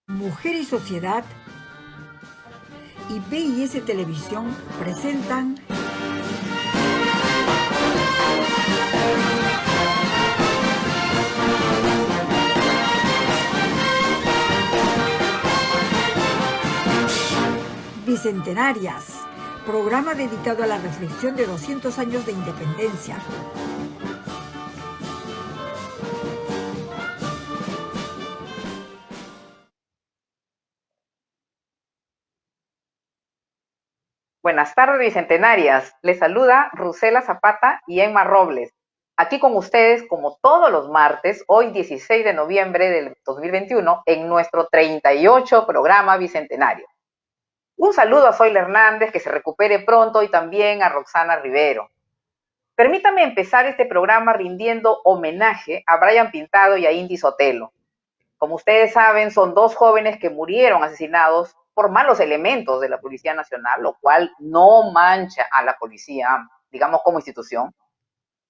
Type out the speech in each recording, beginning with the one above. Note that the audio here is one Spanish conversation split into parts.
Mujer y Sociedad y PIS Televisión presentan Bicentenarias, programa dedicado a la reflexión de 200 años de independencia. Buenas tardes, bicentenarias. Les saluda Rusela Zapata y Emma Robles. Aquí con ustedes, como todos los martes, hoy 16 de noviembre del 2021, en nuestro 38 programa bicentenario. Un saludo a Zoila Hernández, que se recupere pronto, y también a Roxana Rivero. Permítame empezar este programa rindiendo homenaje a Brian Pintado y a Indy Sotelo. Como ustedes saben, son dos jóvenes que murieron asesinados por malos elementos de la Policía Nacional, lo cual no mancha a la policía, digamos, como institución.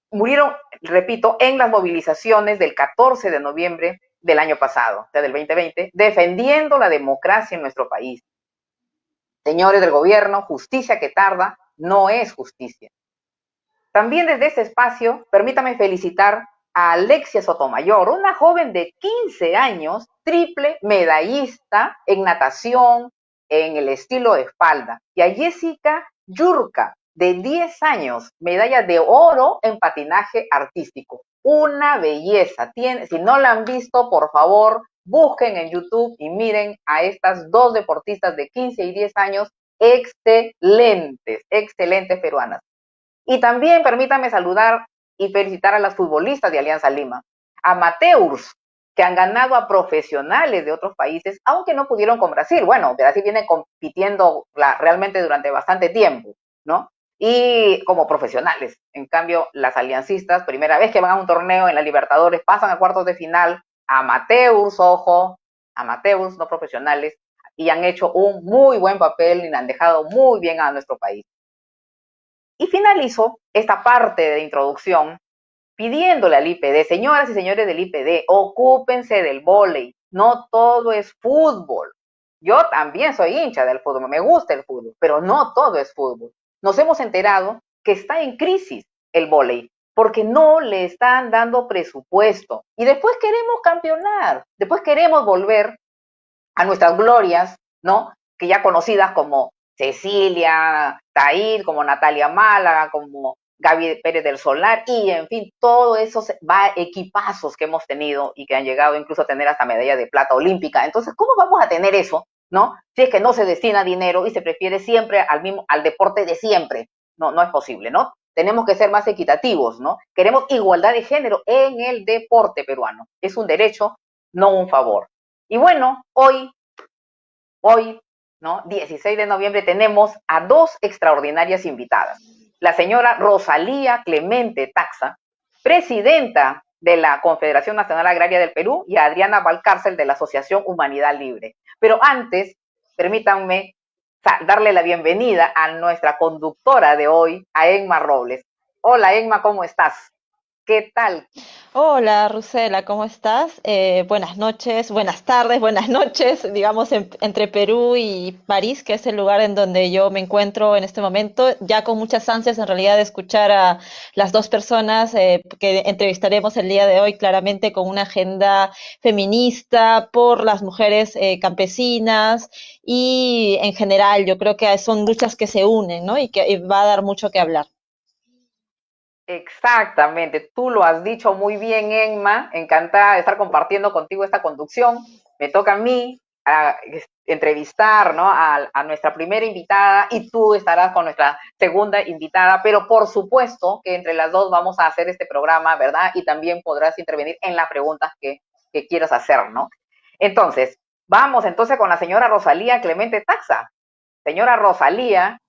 Murieron, repito, en las movilizaciones del 14 de noviembre del año pasado, o sea, del 2020, defendiendo la democracia en nuestro país. Señores del gobierno, justicia que tarda no es justicia. También desde ese espacio, permítame felicitar a Alexia Sotomayor, una joven de 15 años, triple medallista en natación, en el estilo de espalda, y a Jessica Yurka, de 10 años, medalla de oro en patinaje artístico. Una belleza. Si no la han visto, por favor, busquen en YouTube y miren a estas dos deportistas de 15 y 10 años, excelentes, excelentes peruanas. Y también permítame saludar y felicitar a las futbolistas de Alianza Lima, amateurs que han ganado a profesionales de otros países, aunque no pudieron con Brasil. Bueno, Brasil viene compitiendo realmente durante bastante tiempo, ¿no? Y como profesionales. En cambio, las aliancistas, primera vez que van a un torneo en la Libertadores, pasan a cuartos de final, amateurs, ojo, amateurs, no profesionales, y han hecho un muy buen papel y han dejado muy bien a nuestro país. Y finalizo esta parte de introducción pidiéndole al IPD, señoras y señores del IPD, ocúpense del vóley, no todo es fútbol. Yo también soy hincha del fútbol, me gusta el fútbol, pero no todo es fútbol. Nos hemos enterado que está en crisis el vóley, porque no le están dando presupuesto. Y después queremos campeonar, después queremos volver a nuestras glorias, ¿no? Que ya conocidas como Cecilia, Tair, como Natalia Málaga, como Gaby Pérez del Solar, y en fin, todos esos equipazos que hemos tenido y que han llegado incluso a tener hasta medalla de plata olímpica. Entonces, ¿cómo vamos a tener eso, no? Si es que no se destina dinero y se prefiere siempre al deporte de siempre. No, no es posible, ¿no? Tenemos que ser más equitativos, ¿no? Queremos igualdad de género en el deporte peruano. Es un derecho, no un favor. Y bueno, hoy, ¿no? 16 de noviembre, tenemos a dos extraordinarias invitadas. La señora Rosalía Clemente Taxa, presidenta de la Confederación Nacional Agraria del Perú, y a Adriana Valcárcel, de la Asociación Humanidad Libre. Pero antes, permítanme darle la bienvenida a nuestra conductora de hoy, a Emma Robles. Hola, Emma, ¿cómo estás? ¿Qué tal? Hola, Rusela, ¿cómo estás? Buenas noches, buenas tardes, buenas noches, digamos, entre Perú y París, que es el lugar en donde yo me encuentro en este momento, ya con muchas ansias en realidad de escuchar a las dos personas que entrevistaremos el día de hoy, claramente con una agenda feminista por las mujeres campesinas y en general yo creo que son luchas que se unen, ¿no? Y que va a dar mucho que hablar. Exactamente, tú lo has dicho muy bien, Emma. Encantada de estar compartiendo contigo esta conducción. Me toca a mí entrevistar, ¿no? a nuestra primera invitada, y tú estarás con nuestra segunda invitada, pero por supuesto que entre las dos vamos a hacer este programa, ¿verdad? Y también podrás intervenir en las preguntas que quieras hacer, ¿no? Entonces, vamos entonces con la señora Rosalía Clemente Taxa. Señora Rosalía,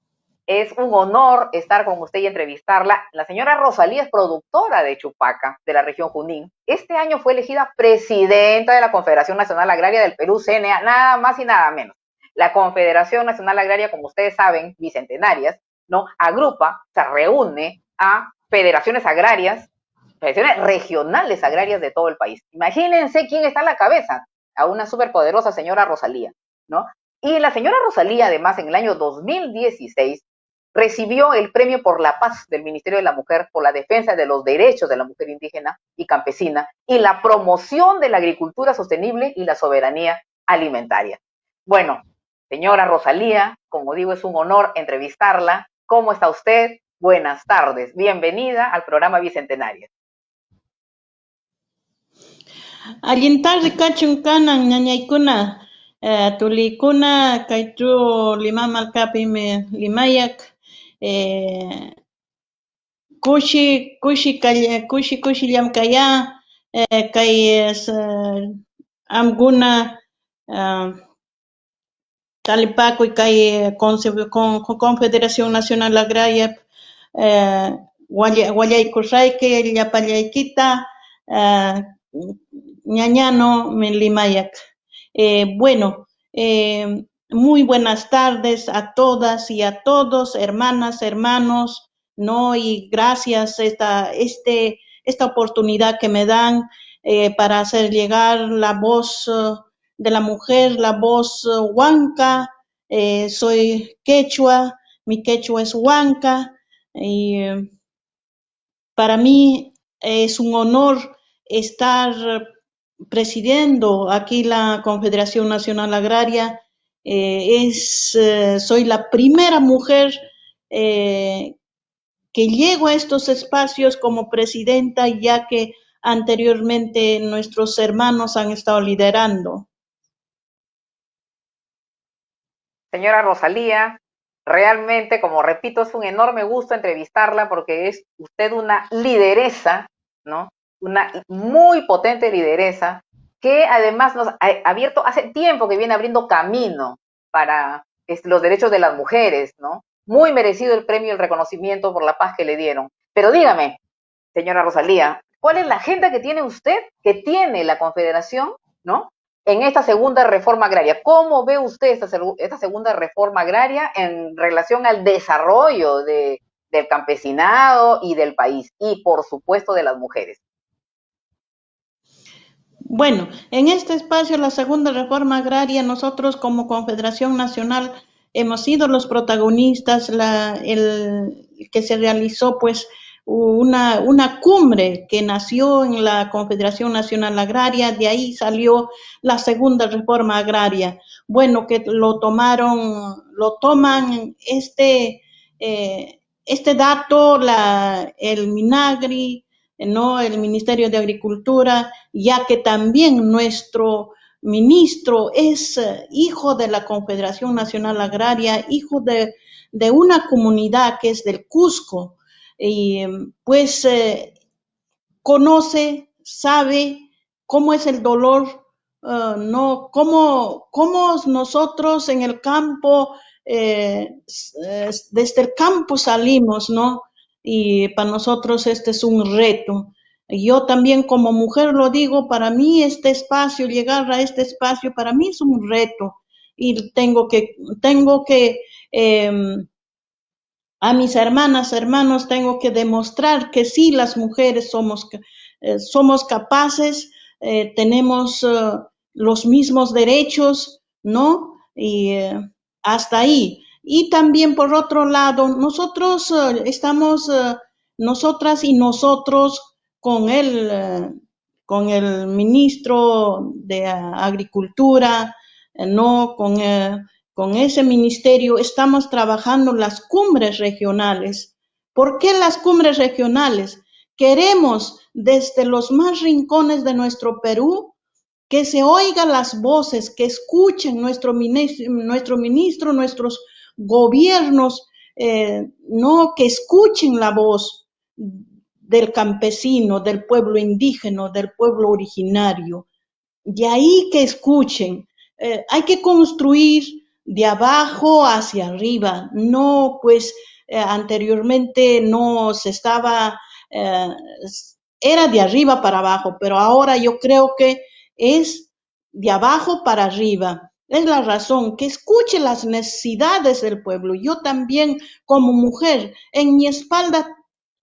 es un honor estar con usted y entrevistarla. La señora Rosalía es productora de Chupaca, de la región Junín. Este año fue elegida presidenta de la Confederación Nacional Agraria del Perú, CNA, nada más y nada menos. La Confederación Nacional Agraria, como ustedes saben, bicentenarias, ¿no? Agrupa, se reúne a federaciones agrarias, federaciones regionales agrarias de todo el país. Imagínense quién está a la cabeza. a una superpoderosa señora Rosalía, ¿no? Y la señora Rosalía, además, en el año 2016, recibió el Premio por la Paz del Ministerio de la Mujer por la defensa de los derechos de la mujer indígena y campesina y la promoción de la agricultura sostenible y la soberanía alimentaria. Bueno, señora Rosalía, como digo, es un honor entrevistarla. ¿Cómo está usted? Buenas tardes. Bienvenida al programa Bicentenario. Allintarri kachun kanan ñañaykuna, tulikuna kaytru Lima Malcapi me limayak, kushi llamkaya, kay amguna Talipaco kay Confederación Nacional Agraria wallaykusayki llapallaykita ñañano min limayak. Bueno, muy buenas tardes a todas y a todos, hermanas, hermanos, ¿no? Y gracias esta oportunidad que me dan para hacer llegar la voz de la mujer, la voz huanca. Soy quechua, mi quechua es huanca, y para mí es un honor estar presidiendo aquí la Confederación Nacional Agraria. Soy la primera mujer que llego a estos espacios como presidenta, ya que anteriormente nuestros hermanos han estado liderando. Señora Rosalía, realmente, como repito, es un enorme gusto entrevistarla porque es usted una lideresa, ¿no? Una muy potente lideresa que además nos ha abierto, hace tiempo que viene abriendo camino para los derechos de las mujeres, ¿no? Muy merecido el premio y el reconocimiento por la paz que le dieron. Pero dígame, señora Rosalía, ¿cuál es la agenda que tiene usted, que tiene la Confederación, ¿no? En esta segunda reforma agraria? ¿Cómo ve usted esta segunda reforma agraria en relación al desarrollo del campesinado y del país? Y, por supuesto, de las mujeres. Bueno, en este espacio, la segunda reforma agraria, nosotros como Confederación Nacional hemos sido los protagonistas, que se realizó pues una cumbre que nació en la Confederación Nacional Agraria, de ahí salió la segunda reforma agraria. Bueno, que lo toman este dato, el Minagri, ¿no? El Ministerio de Agricultura, ya que también nuestro ministro es hijo de la Confederación Nacional Agraria, hijo de una comunidad que es del Cusco, y pues conoce, sabe cómo es el dolor, no, cómo nosotros en el campo, desde el campo salimos, ¿no? Y para nosotros este es un reto. Yo también como mujer lo digo, para mí llegar a este espacio, para mí es un reto. Y tengo que a mis hermanas, hermanos, tengo que demostrar que sí, las mujeres somos capaces, tenemos los mismos derechos, ¿no? Y hasta ahí. Y también, por otro lado, nosotros estamos, nosotras y nosotros con el ministro de Agricultura, ¿no? Con ese ministerio estamos trabajando las cumbres regionales. ¿Por qué las cumbres regionales? Queremos desde los más rincones de nuestro Perú que se oigan las voces, que escuchen nuestro ministro, nuestros gobiernos, no, que escuchen la voz del campesino, del pueblo indígena, del pueblo originario. De ahí que escuchen. Hay que construir de abajo hacia arriba, no pues anteriormente no se estaba, era de arriba para abajo, pero ahora yo creo que es de abajo para arriba. Es la razón, que escuche las necesidades del pueblo. Yo también como mujer en mi espalda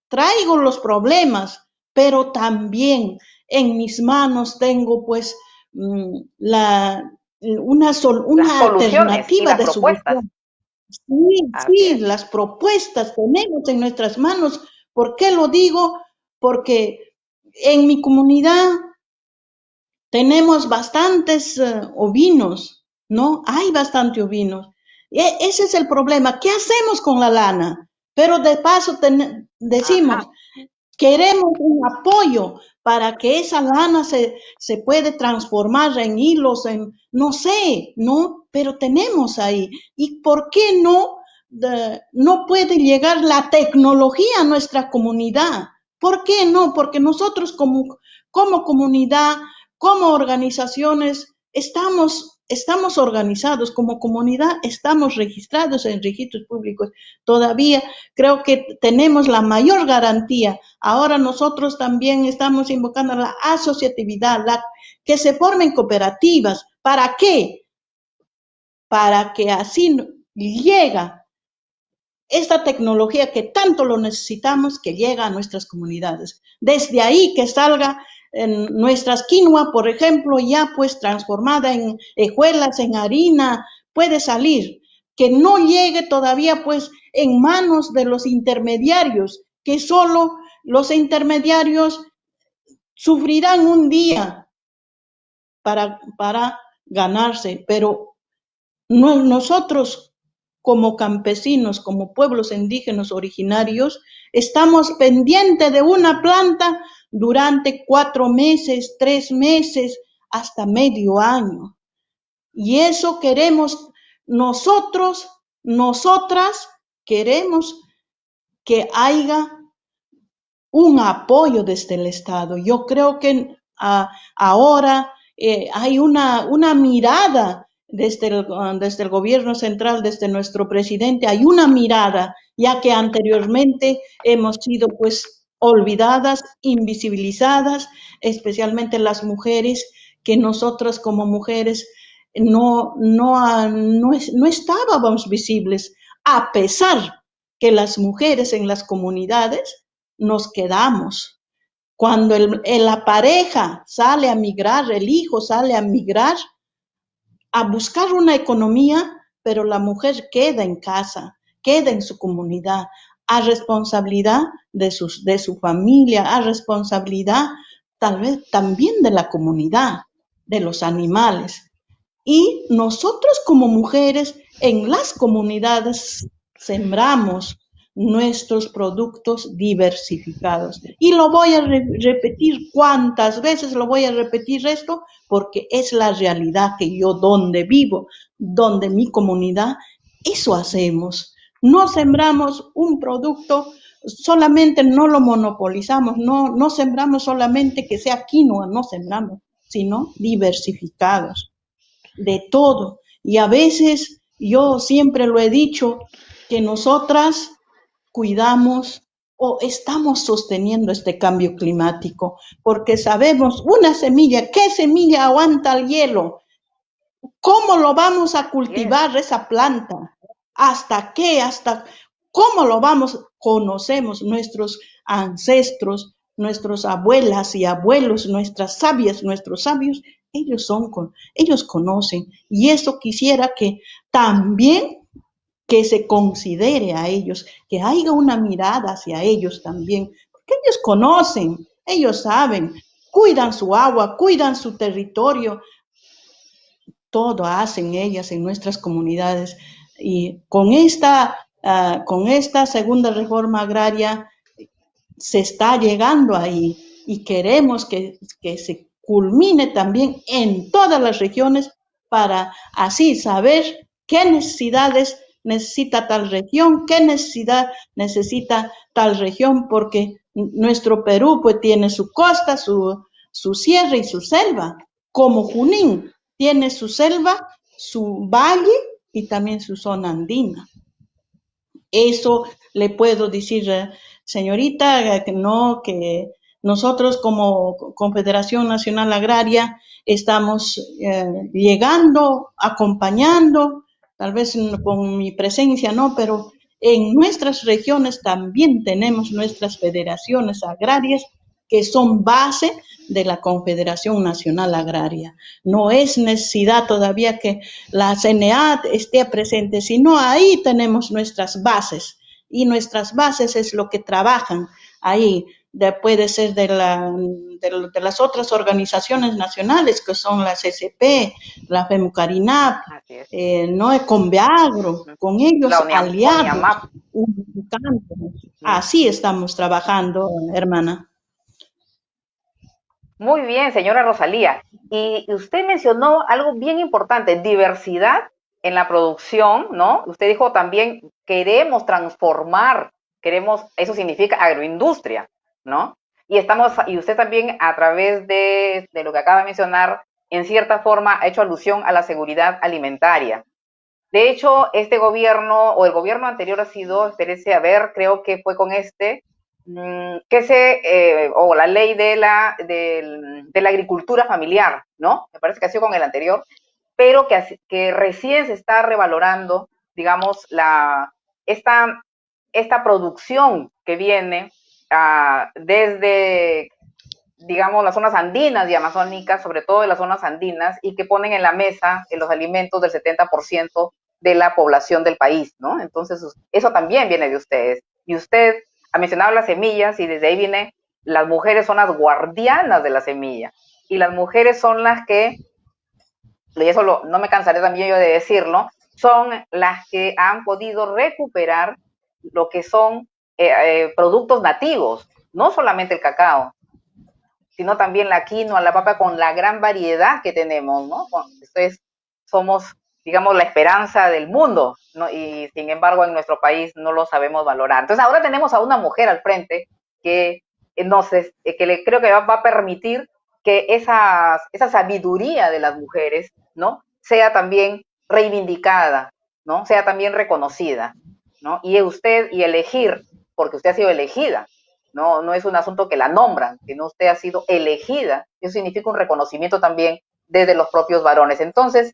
traigo los problemas, pero también en mis manos tengo pues una Las soluciones y alternativa las de propuestas. solución. Sí, Así sí, es. las propuestas tenemos en nuestras manos. ¿Por qué lo digo? Porque en mi comunidad tenemos bastantes ovinos, ¿no? Hay bastante ovinos. Ese es el problema. ¿Qué hacemos con la lana? Pero de paso decimos, Ajá. queremos un apoyo para que esa lana se puede transformar en hilos, no sé, ¿no? Pero tenemos ahí. ¿Y por qué no puede llegar la tecnología a nuestra comunidad? ¿Por qué no? Porque nosotros como comunidad, como organizaciones, estamos organizados, como comunidad estamos registrados en registros públicos. Todavía creo que tenemos la mayor garantía. Ahora nosotros también estamos invocando la asociatividad, que se formen cooperativas. ¿Para qué? Para que así llega esta tecnología que tanto lo necesitamos, que llega a nuestras comunidades. Desde ahí que salga en nuestras quinoa, por ejemplo, ya pues transformada en hojuelas, en harina, puede salir. Que no llegue todavía pues en manos de los intermediarios, que solo los intermediarios sufrirán un día para ganarse, pero nosotros como campesinos, como pueblos indígenas originarios, estamos pendientes de una planta durante 4 meses, 3 meses, hasta medio año. Y eso queremos nosotros, nosotras, queremos que haya un apoyo desde el Estado. Yo creo que ahora hay una mirada desde el gobierno central, desde nuestro presidente, hay una mirada, ya que anteriormente hemos sido pues olvidadas, invisibilizadas, especialmente las mujeres, que nosotras como mujeres no estábamos visibles, a pesar que las mujeres en las comunidades nos quedamos. Cuando la pareja sale a migrar, el hijo sale a migrar, a buscar una economía, pero la mujer queda en casa, queda en su comunidad, a responsabilidad de su familia, a responsabilidad tal vez también de la comunidad, de los animales. Y nosotros como mujeres en las comunidades sembramos nuestros productos diversificados. Y lo voy a repetir, ¿cuántas veces lo voy a repetir esto? Porque es la realidad que yo donde vivo, donde mi comunidad, eso hacemos. No sembramos un producto, solamente no lo monopolizamos, no sembramos solamente que sea quinoa, no sembramos, sino diversificados de todo. Y a veces yo siempre lo he dicho, que nosotras cuidamos o estamos sosteniendo este cambio climático, porque sabemos una semilla, ¿qué semilla aguanta el hielo? ¿Cómo lo vamos a cultivar esa planta? ¿Hasta qué? ¿Hasta cómo lo vamos? Conocemos nuestros ancestros, nuestras abuelas y abuelos, nuestras sabias, nuestros sabios, ellos conocen. Y eso quisiera que también que se considere a ellos, que haya una mirada hacia ellos también, porque ellos conocen, ellos saben, cuidan su agua, cuidan su territorio, todo hacen ellas en nuestras comunidades. Y con esta segunda reforma agraria se está llegando ahí y queremos que se culmine también en todas las regiones para así saber qué necesidades necesita tal región, qué necesidad necesita tal región, porque nuestro Perú pues tiene su costa, su sierra y su selva, como Junín tiene su selva, su valle y también su zona andina. Eso le puedo decir, señorita, que nosotros como Confederación Nacional Agraria estamos llegando, acompañando, tal vez con mi presencia no, pero en nuestras regiones también tenemos nuestras federaciones agrarias que son base de la Confederación Nacional Agraria. No es necesidad todavía que la CNA esté presente, sino ahí tenemos nuestras bases, y nuestras bases es lo que trabajan ahí. Puede ser de las otras organizaciones nacionales, que son la CCP, la FEMUCARINAP, Así es. no con Beagro, con ellos aliados, ONIAMAP. unificándonos. Así estamos trabajando, hermana. Muy bien, señora Rosalía. Y usted mencionó algo bien importante, diversidad en la producción, ¿no? Usted dijo también, queremos transformar, eso significa agroindustria, ¿no? Y usted también a través de lo que acaba de mencionar, en cierta forma ha hecho alusión a la seguridad alimentaria. De hecho, este gobierno o el gobierno anterior ha sido, espérese a ver, creo que fue con o la ley de la agricultura familiar, ¿no? Me parece que ha sido con el anterior, pero que recién se está revalorando, digamos, esta producción que viene desde, digamos, las zonas andinas y amazónicas, sobre todo de las zonas andinas, y que ponen en la mesa en los alimentos del 70% de la población del país, ¿no? Entonces, eso también viene de ustedes. Y usted ha mencionado las semillas, y desde ahí viene, las mujeres son las guardianas de la semilla, y las mujeres son las que, y eso no me cansaré también yo de decirlo, son las que han podido recuperar lo que son productos nativos, no solamente el cacao, sino también la quinoa, la papa, con la gran variedad que tenemos, ¿no? Entonces, somos, digamos, la esperanza del mundo, ¿no? Y sin embargo, en nuestro país no lo sabemos valorar. Entonces, ahora tenemos a una mujer al frente que creo que va a permitir que esa sabiduría de las mujeres, ¿no? Sea también reivindicada, ¿no? Sea también reconocida, ¿no? Y elegir, porque usted ha sido elegida, no es un asunto que la nombran, sino usted ha sido elegida. Eso significa un reconocimiento también desde los propios varones. Entonces,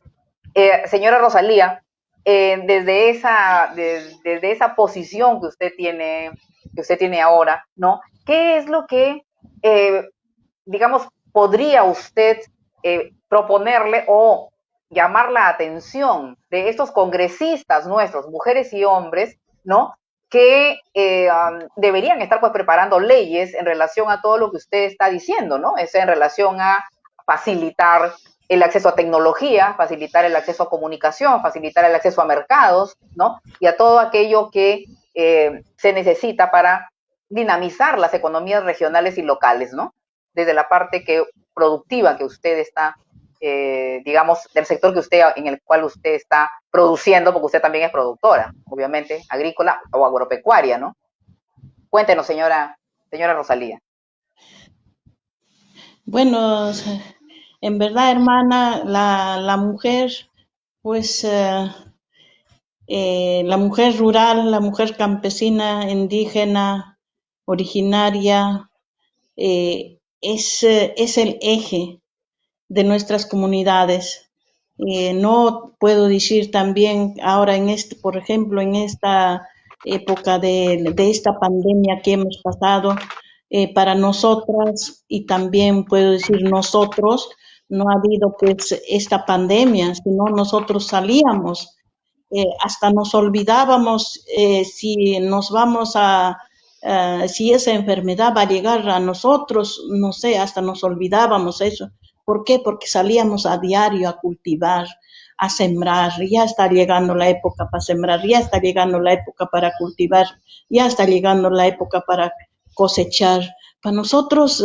señora Rosalía, desde esa posición que usted tiene ahora, ¿no? ¿Qué es lo que, digamos, podría usted proponerle o llamar la atención de estos congresistas nuestros, mujeres y hombres, ¿no? Que deberían estar pues preparando leyes en relación a todo lo que usted está diciendo, ¿no? Es en relación a facilitar el acceso a tecnología, facilitar el acceso a comunicación, facilitar el acceso a mercados, ¿no? Y a todo aquello que se necesita para dinamizar las economías regionales y locales, ¿no? Desde la parte productiva que usted está, digamos, del sector en el cual usted está produciendo, porque usted también es productora, obviamente, agrícola o agropecuaria, ¿no? Cuéntenos, señora Rosalía. Bueno, en verdad, hermana, la mujer, pues, la mujer rural, la mujer campesina, indígena, originaria, es el eje de nuestras comunidades. No puedo decir también ahora por ejemplo, en esta época de esta pandemia que hemos pasado, para nosotras, y también puedo decir nosotros, no ha habido pues esta pandemia, sino nosotros salíamos, hasta nos olvidábamos si nos vamos si esa enfermedad va a llegar a nosotros, no sé, hasta nos olvidábamos eso. ¿Por qué? Porque salíamos a diario a cultivar, a sembrar. Ya está llegando la época para sembrar, ya está llegando la época para cultivar, ya está llegando la época para cosechar. Para nosotros,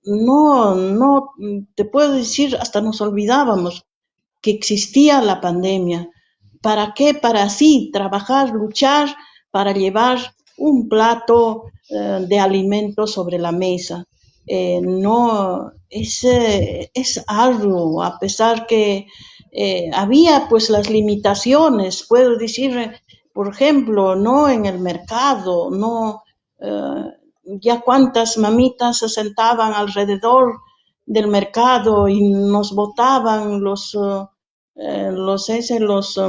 no, te puedo decir, hasta nos olvidábamos que existía la pandemia. ¿Para qué? Para así trabajar, luchar, para llevar un plato de alimentos sobre la mesa. No, es arduo, a pesar que había pues las limitaciones, puedo decir, por ejemplo, no en el mercado, no, ya cuántas mamitas se sentaban alrededor del mercado y nos botaban los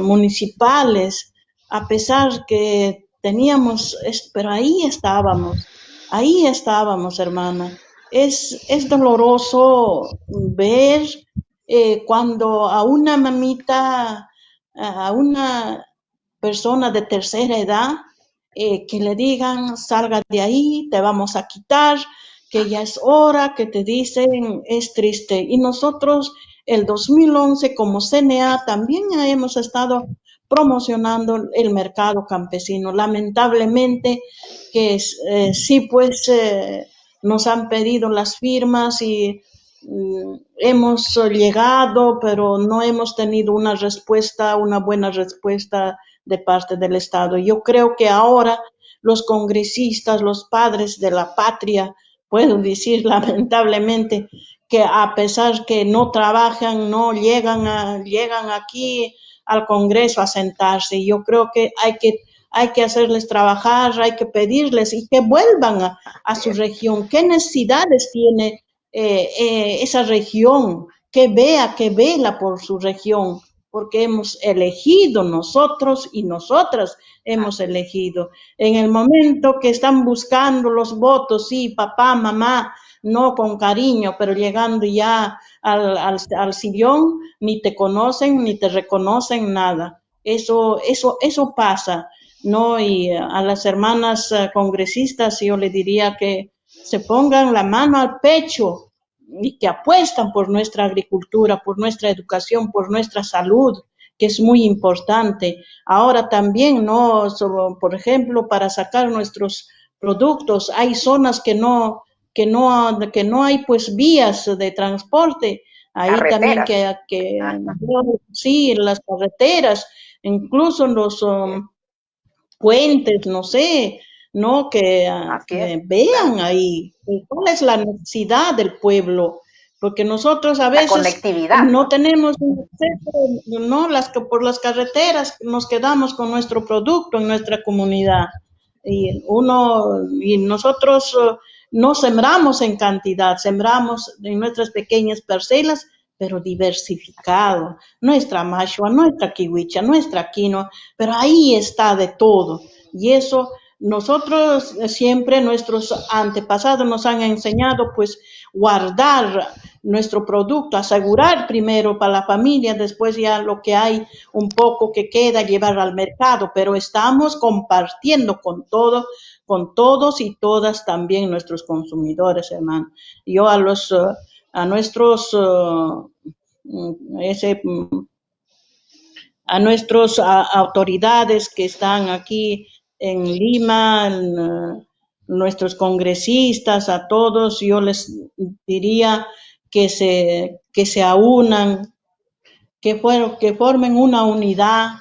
municipales, a pesar que teníamos, pero ahí estábamos, hermana. es doloroso ver cuando a una mamita, a una persona de tercera edad, que le digan, salga de ahí, te vamos a quitar, que ya es hora, que te dicen, es triste. Y nosotros, el 2011, como CNA, también hemos estado promocionando el mercado campesino. Lamentablemente, que sí, pues nos han pedido las firmas y hemos llegado, pero no hemos tenido una respuesta, una buena respuesta de parte del Estado. Yo creo que ahora los congresistas, los padres de la patria, puedo decir lamentablemente que a pesar que no trabajan, no llegan aquí al Congreso a sentarse. Yo creo que hay que hacerles trabajar, hay que pedirles y que vuelvan a su región. ¿Qué necesidades tiene esa región? Que vela por su región, porque hemos elegido nosotros y nosotras hemos elegido. En el momento que están buscando los votos, sí, papá, mamá, no con cariño, pero llegando ya al sillón, ni te conocen, ni te reconocen nada. Eso pasa, ¿no? Y a las hermanas congresistas yo le diría que se pongan la mano al pecho y que apuestan por nuestra agricultura, por nuestra educación, por nuestra salud, que es muy importante. Ahora también, ¿no? Por ejemplo, para sacar nuestros productos, hay zonas que no hay pues vías de transporte. Ahí también sí, las carreteras, incluso los puentes, no sé, ¿no? Que vean ahí cuál es la necesidad del pueblo, porque nosotros a veces no tenemos un acceso, ¿no? Por las carreteras nos quedamos con nuestro producto en nuestra comunidad y nosotros no sembramos en cantidad, sembramos en nuestras pequeñas parcelas, pero diversificado, nuestra mashua, nuestra kiwicha, nuestra quinoa, pero ahí está de todo. Y eso nosotros siempre, nuestros antepasados nos han enseñado pues guardar nuestro producto, asegurar primero para la familia, después ya lo que hay un poco que queda llevar al mercado, pero estamos compartiendo con todos y todas también nuestros consumidores, hermano. Yo a nuestros autoridades que están aquí en Lima, nuestros congresistas, a todos, yo les diría que se aunan, que formen una unidad,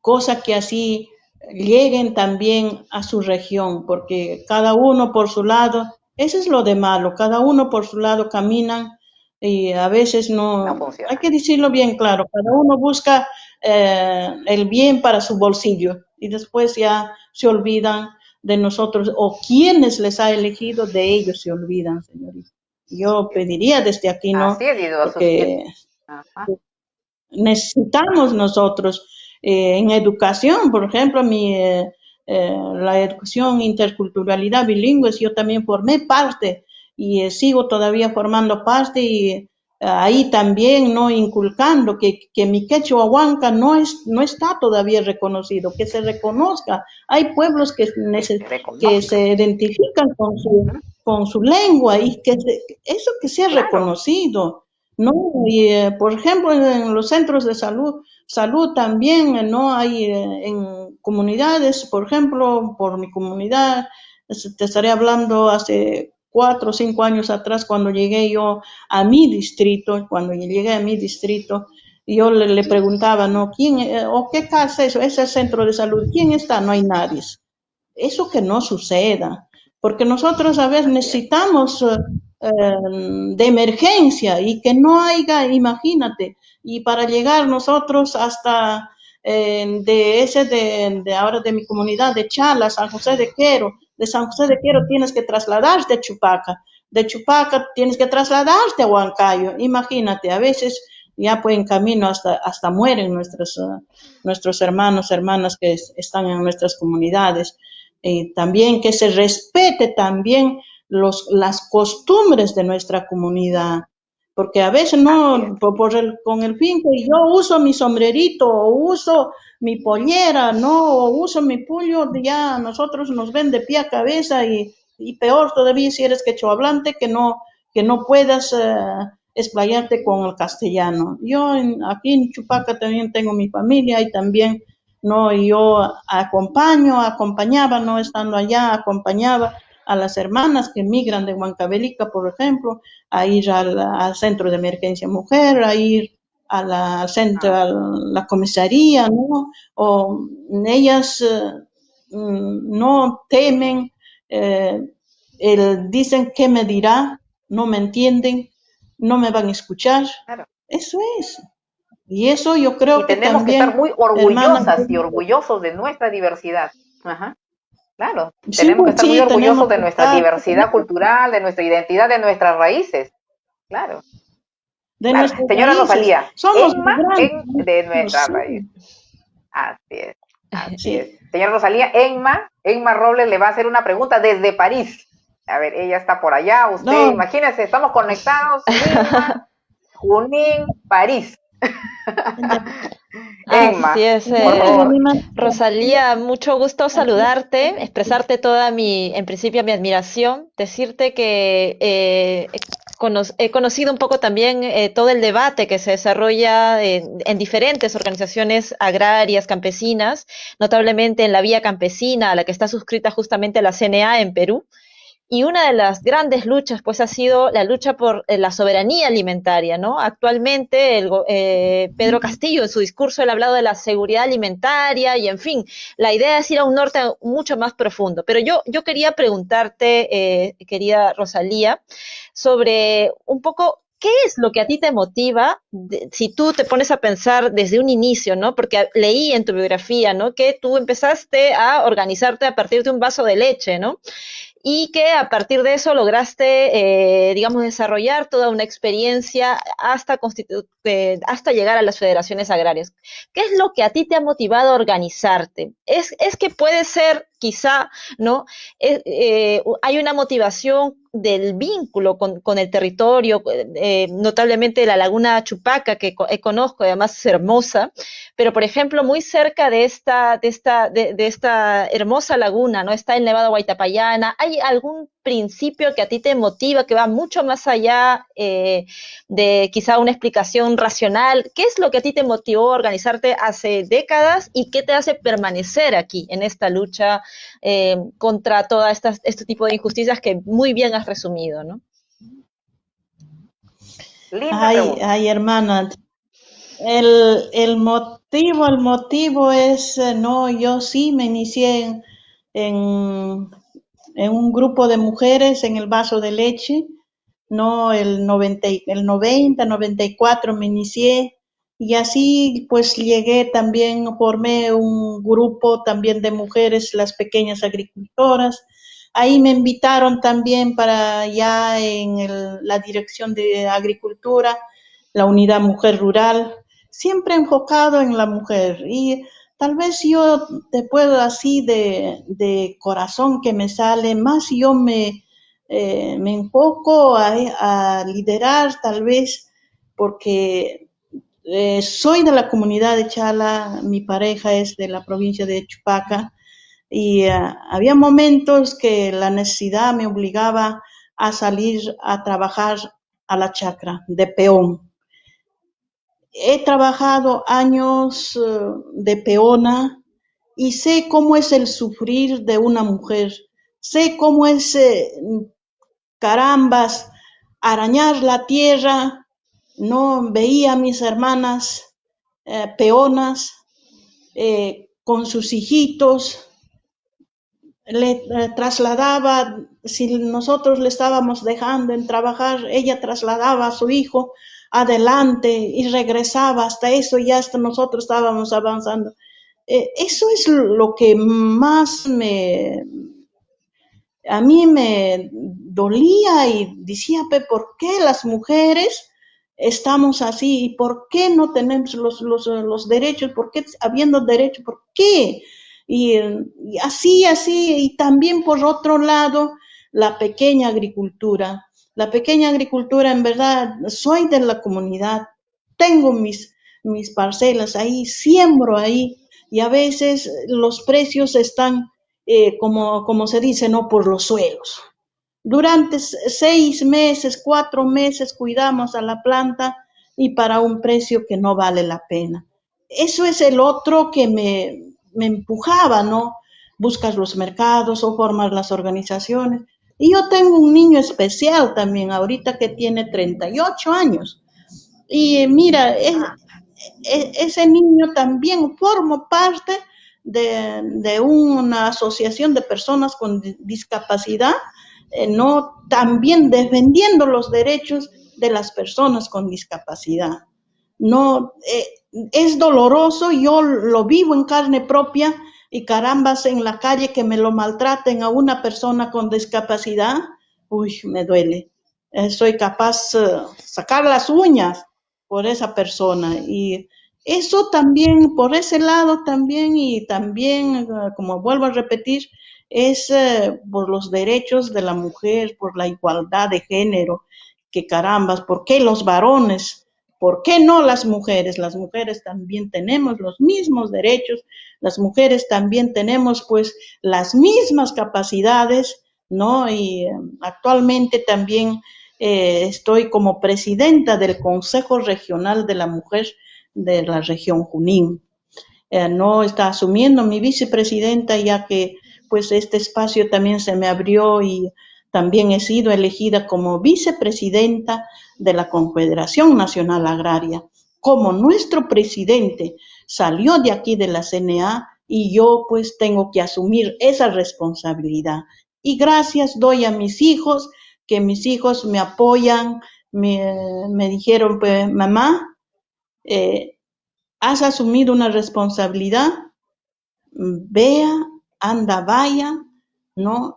cosa que así lleguen también a su región, porque cada uno por su lado, eso es lo de malo, cada uno por su lado caminan y a veces no funciona. Hay que decirlo bien claro, cada uno busca el bien para su bolsillo y después ya se olvidan de nosotros o quienes les ha elegido, de ellos se olvidan, señorita. Yo pediría desde aquí, ¿no? Porque necesitamos nosotros en educación, por ejemplo, la educación interculturalidad bilingüe, yo también formé parte y sigo todavía formando parte y ahí también no inculcando que mi quechua huanca no está todavía reconocido, que se reconozca. Hay pueblos que se identifican con su lengua y que eso que sea reconocido. ¿No? Y, por ejemplo, en los centros de salud también, ¿no? Hay en comunidades, por ejemplo, por mi comunidad, te estaré hablando hace 4 o 5 años atrás, cuando llegué yo a mi distrito, yo le preguntaba, ¿no? ¿Quién, o qué casa es eso? Es el centro de salud, ¿quién está? No hay nadie. Eso que no suceda, porque nosotros a veces necesitamos de emergencia y que no haya, imagínate, y para llegar nosotros hasta ahora de mi comunidad de Chala, San José de Quero, de San José de Quero tienes que trasladarte a Chupaca, de Chupaca tienes que trasladarte a Huancayo, imagínate, a veces ya pues en camino hasta mueren nuestros hermanos, hermanas que están en nuestras comunidades. También que se respete también las costumbres de nuestra comunidad. Porque a veces no, con el fin que yo uso mi sombrerito o uso mi pollera, no, o uso mi puño, ya nosotros nos ven de pie a cabeza y peor todavía si eres quechohablante que no puedas explayarte con el castellano. Yo aquí en Chupaca también tengo mi familia y también no, yo acompañaba, no estando allá, acompañaba a las hermanas que migran de Huancavelica, por ejemplo, a ir al centro de emergencia mujer, a ir al centro, a la comisaría, ¿no? O ellas no temen, dicen qué me dirá, no me entienden, no me van a escuchar. Claro. Eso es. Y eso yo Y creo que tenemos que estar también, muy hermana. orgullosas y orgullosos de nuestra diversidad. Ajá. Claro, Sí, tenemos que estar muy sí, tenemos orgullosos de que nuestra estar, diversidad cultural, de nuestra identidad, de nuestras raíces. Claro, de claro. nuestras Señora raíces. Rosalía, Somos Enma migrantes, de ¿no? nuestra Sí, raíz. Así es, así es. sí. Señora Rosalía, Enma Robles le va a hacer una pregunta desde París. A ver, ella está por allá, usted, No, imagínense, estamos conectados, Lima, Junín, París. Así Enma, es, por dígame, favor. mi Rosalía, mucho gusto saludarte, expresarte toda en principio, mi admiración, decirte que he conocido un poco también todo el debate que se desarrolla en diferentes organizaciones agrarias, campesinas, notablemente en la Vía Campesina, a la que está suscrita justamente la CNA en Perú. Y una de las grandes luchas, pues, ha sido la lucha por la soberanía alimentaria, ¿no? Actualmente, Pedro Castillo, en su discurso, él ha hablado de la seguridad alimentaria y, en fin, la idea es ir a un norte mucho más profundo. Pero yo quería preguntarte, querida Rosalía, sobre un poco ¿qué es lo que a ti te motiva si tú te pones a pensar desde un inicio, ¿no? Porque leí en tu biografía, ¿no? Que tú empezaste a organizarte a partir de un vaso de leche, ¿no? Y que a partir de eso lograste, digamos, desarrollar toda una experiencia hasta llegar a las federaciones agrarias. ¿Qué es lo que a ti te ha motivado a organizarte? Es que puede ser, quizá, ¿no? Hay una motivación del vínculo con el territorio, notablemente la laguna Chupaca, que conozco, además es hermosa, pero por ejemplo, muy cerca de esta hermosa laguna, ¿no? Está el Nevado Guaitapayana. ¿Hay algún principio que a ti te motiva, que va mucho más allá de quizá una explicación racional? ¿Qué es lo que a ti te motivó a organizarte hace décadas y qué te hace permanecer aquí en esta lucha contra todo este tipo de injusticias que muy bien has resumido, ¿no? Linda pregunta. Ay, hermana, el motivo es, no, yo sí me inicié en, en un grupo de mujeres en el vaso de leche, no, el 94 me inicié y así pues llegué también, formé un grupo también de mujeres, las pequeñas agricultoras. Ahí me invitaron también para ya en la dirección de agricultura, la unidad mujer rural, siempre enfocado en la mujer. Y tal vez yo te puedo así de corazón que me sale, más yo me enfoco a liderar tal vez porque soy de la comunidad de Chala, mi pareja es de la provincia de Chupaca y había momentos que la necesidad me obligaba a salir a trabajar a la chacra de peón. He trabajado años de peona y sé cómo es el sufrir de una mujer, sé cómo es carambas, arañar la tierra, no veía a mis hermanas peonas con sus hijitos, le trasladaba, si nosotros le estábamos dejando en trabajar, ella trasladaba a su hijo adelante y regresaba, hasta eso ya hasta nosotros estábamos avanzando. Eso es lo que más a mí me dolía y decía, ¿por qué las mujeres estamos así? ¿Y por qué no tenemos los derechos? ¿Por qué habiendo derechos? ¿Por qué? Y así, y también por otro lado, la pequeña agricultura. La pequeña agricultura, en verdad, soy de la comunidad, tengo mis parcelas ahí, siembro ahí, y a veces los precios están, como se dice, no por los suelos. Durante 6 meses, 4 meses cuidamos a la planta y para un precio que no vale la pena. Eso es el otro que me empujaba, ¿no? Buscas los mercados o formas las organizaciones. Y yo tengo un niño especial también, ahorita que tiene 38 años. Y mira, ese niño también forma parte de una asociación de personas con discapacidad, ¿no? También defendiendo los derechos de las personas con discapacidad. No, es doloroso, yo lo vivo en carne propia y carambas en la calle que me lo maltraten a una persona con discapacidad, uy, me duele. Soy capaz sacar las uñas por esa persona y eso también, por ese lado también y también, como vuelvo a repetir, es por los derechos de la mujer, por la igualdad de género, que carambas, ¿por qué los varones? ¿Por qué no las mujeres? Las mujeres también tenemos los mismos derechos, las mujeres también tenemos pues las mismas capacidades, ¿no? Y actualmente también estoy como presidenta del Consejo Regional de la Mujer de la región Junín. No está asumiendo mi vicepresidenta ya que pues este espacio también se me abrió y también he sido elegida como vicepresidenta de la Confederación Nacional Agraria. Como nuestro presidente salió de aquí de la CNA y yo pues tengo que asumir esa responsabilidad. Y gracias doy a mis hijos, que mis hijos me apoyan, me dijeron, pues mamá, has asumido una responsabilidad, vea, anda, vaya, ¿no?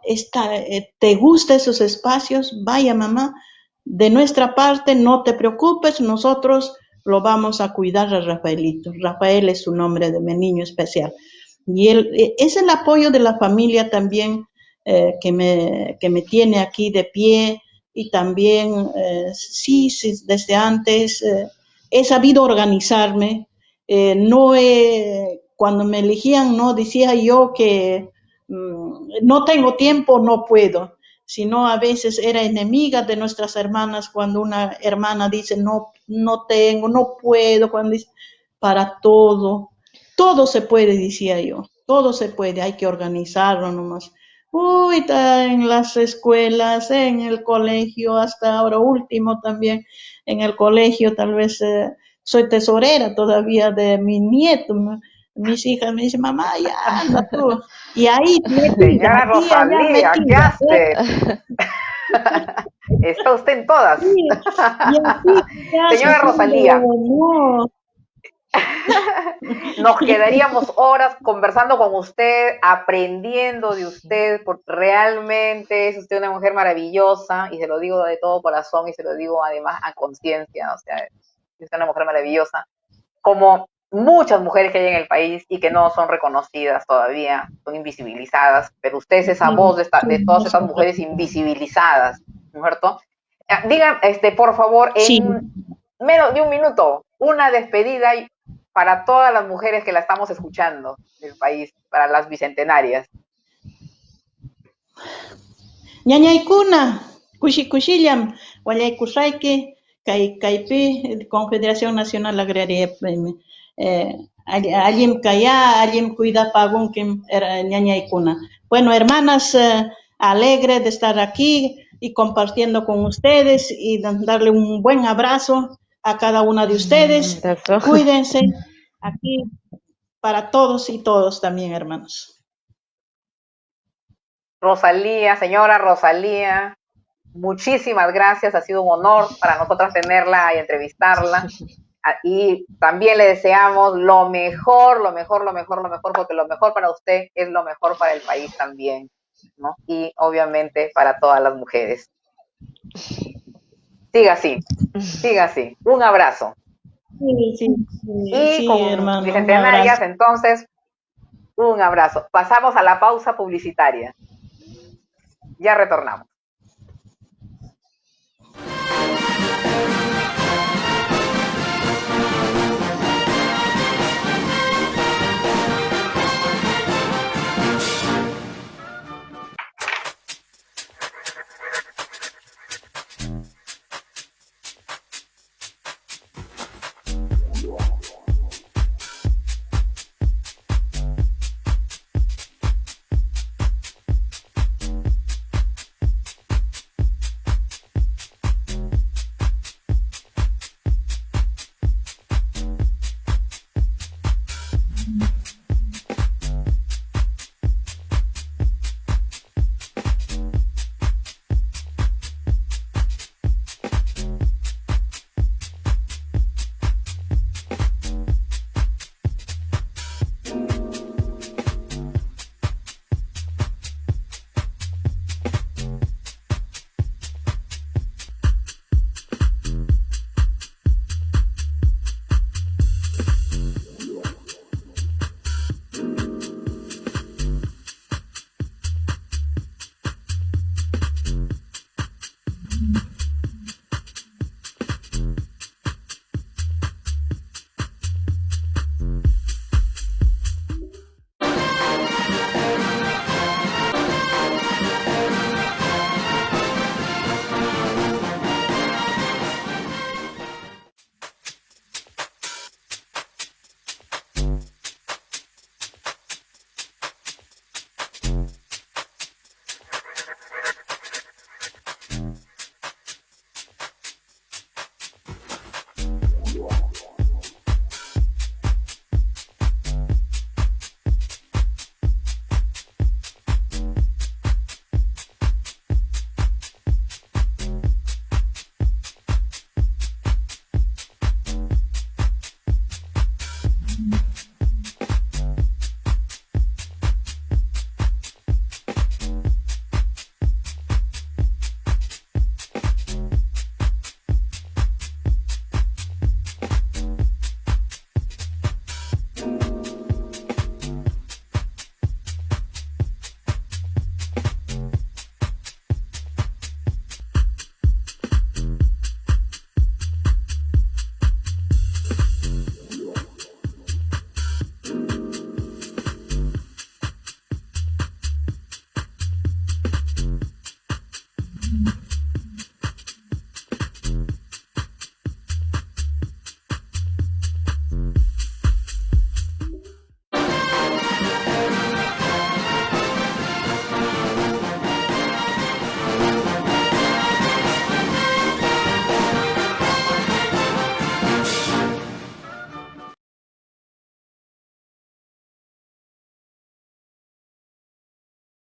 ¿Te gustan esos espacios? Vaya, mamá. De nuestra parte, no te preocupes, nosotros lo vamos a cuidar a Rafaelito. Rafael es su nombre de mi niño especial. Y es el apoyo de la familia también que me tiene aquí de pie y también, sí, desde antes he sabido organizarme. Cuando me elegían, no decía yo que no tengo tiempo, no puedo, sino a veces era enemiga de nuestras hermanas cuando una hermana dice no tengo, no puedo, cuando dice para todo se puede, decía yo, todo se puede, hay que organizarlo nomás. Uy, en las escuelas, en el colegio, hasta ahora último también, en el colegio tal vez soy tesorera todavía de mi nieto. Mis hijas me dicen, mamá, ya anda tú. Y ahí metida, Señora aquí, allá Rosalía, ¿qué metida. hace? Está usted en todas. Y así se Señora Rosalía, no. nos quedaríamos horas conversando con usted, aprendiendo de usted, porque realmente es usted una mujer maravillosa, y se lo digo de todo corazón, y se lo digo además a conciencia, o sea, es una mujer maravillosa, como muchas mujeres que hay en el país y que no son reconocidas todavía, son invisibilizadas, pero usted es esa voz de todas esas mujeres invisibilizadas, ¿no es cierto? Digan, por favor, Sí. en menos de un minuto, una despedida para todas las mujeres que la estamos escuchando del país, para las bicentenarias. Ñañaykuna, kushillam, wallaykusayki, kaypi, Confederación Nacional Agraria, allim kaya, allim cuidapagunkim, ñañaykuna. Bueno, hermanas, alegre de estar aquí y compartiendo con ustedes y darle un buen abrazo a cada una de ustedes. Cuídense aquí para todos y todos también, hermanos. Rosalía, señora Rosalía, muchísimas gracias, ha sido un honor para nosotras tenerla y entrevistarla. Y también le deseamos lo mejor, lo mejor, lo mejor, lo mejor, porque lo mejor para usted es lo mejor para el país también, ¿no? Y obviamente para todas las mujeres. Siga así, siga así. Un abrazo. Y con hermano, bicentenarias, entonces, un abrazo. Pasamos a la pausa publicitaria. Ya retornamos.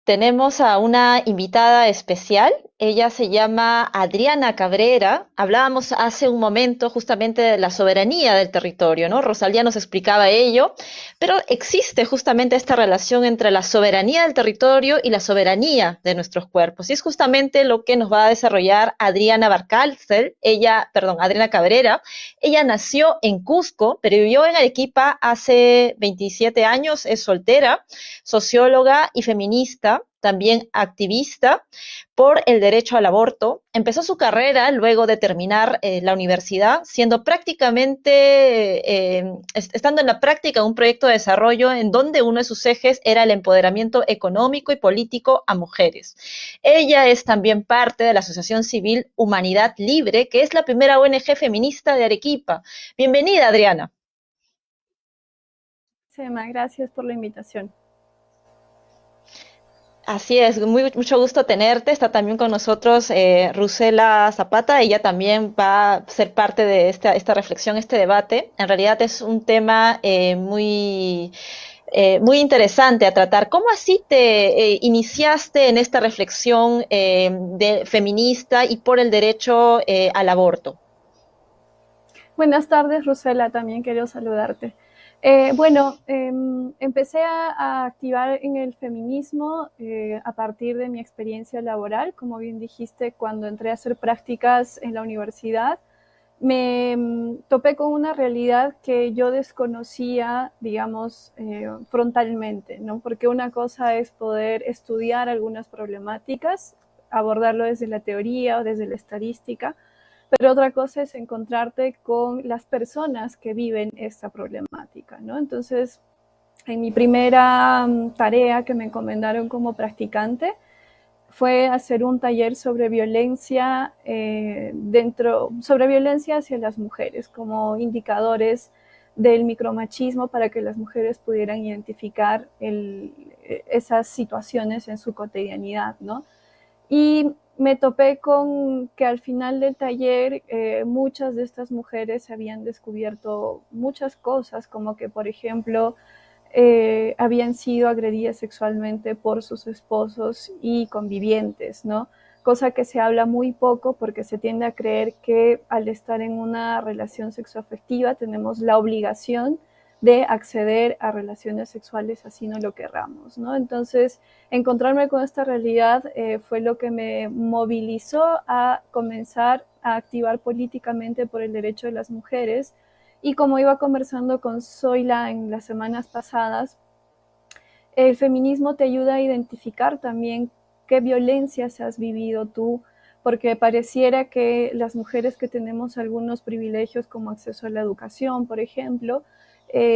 Tenemos a una invitada especial. Ella se llama Adriana Cabrera. Hablábamos hace un momento justamente de la soberanía del territorio, ¿no? Rosalía nos explicaba ello, pero existe justamente esta relación entre la soberanía del territorio y la soberanía de nuestros cuerpos. Y es justamente lo que nos va a desarrollar Adriana Barcárcel, Adriana Cabrera. Ella nació en Cusco, pero vivió en Arequipa hace 27 años, es soltera, socióloga y feminista, también activista por el derecho al aborto. Empezó su carrera luego de terminar la universidad, siendo estando en la práctica un proyecto de desarrollo en donde uno de sus ejes era el empoderamiento económico y político a mujeres. Ella es también parte de la Asociación Civil Humanidad Libre, que es la primera ONG feminista de Arequipa. Bienvenida, Adriana. Sema, gracias por la invitación. Así es, mucho gusto tenerte. Está también con nosotros Rusela Zapata. Ella también va a ser parte de esta reflexión, este debate. En realidad es un tema muy interesante a tratar. ¿Cómo así te iniciaste en esta reflexión feminista y por el derecho al aborto? Buenas tardes, Rosela, también quiero saludarte. Empecé a activar en el feminismo a partir de mi experiencia laboral, como bien dijiste, cuando entré a hacer prácticas en la universidad. me topé con una realidad que yo desconocía, digamos, frontalmente, ¿no? Porque una cosa es poder estudiar algunas problemáticas, abordarlo desde la teoría o desde la estadística, pero otra cosa es encontrarte con las personas que viven esta problemática, ¿no? Entonces, en mi primera tarea que me encomendaron como practicante, fue hacer un taller sobre violencia sobre violencia hacia las mujeres como indicadores del micromachismo para que las mujeres pudieran identificar esas situaciones en su cotidianidad, ¿no? Y me topé con que al final del taller muchas de estas mujeres habían descubierto muchas cosas, como que, por ejemplo, habían sido agredidas sexualmente por sus esposos y convivientes, ¿no? Cosa que se habla muy poco porque se tiende a creer que al estar en una relación sexoafectiva tenemos la obligación de acceder a relaciones sexuales así no lo querramos, ¿no? Entonces, encontrarme con esta realidad fue lo que me movilizó a comenzar a activar políticamente por el derecho de las mujeres. Y como iba conversando con Zoila en las semanas pasadas, el feminismo te ayuda a identificar también qué violencias has vivido tú, porque pareciera que las mujeres que tenemos algunos privilegios como acceso a la educación, por ejemplo,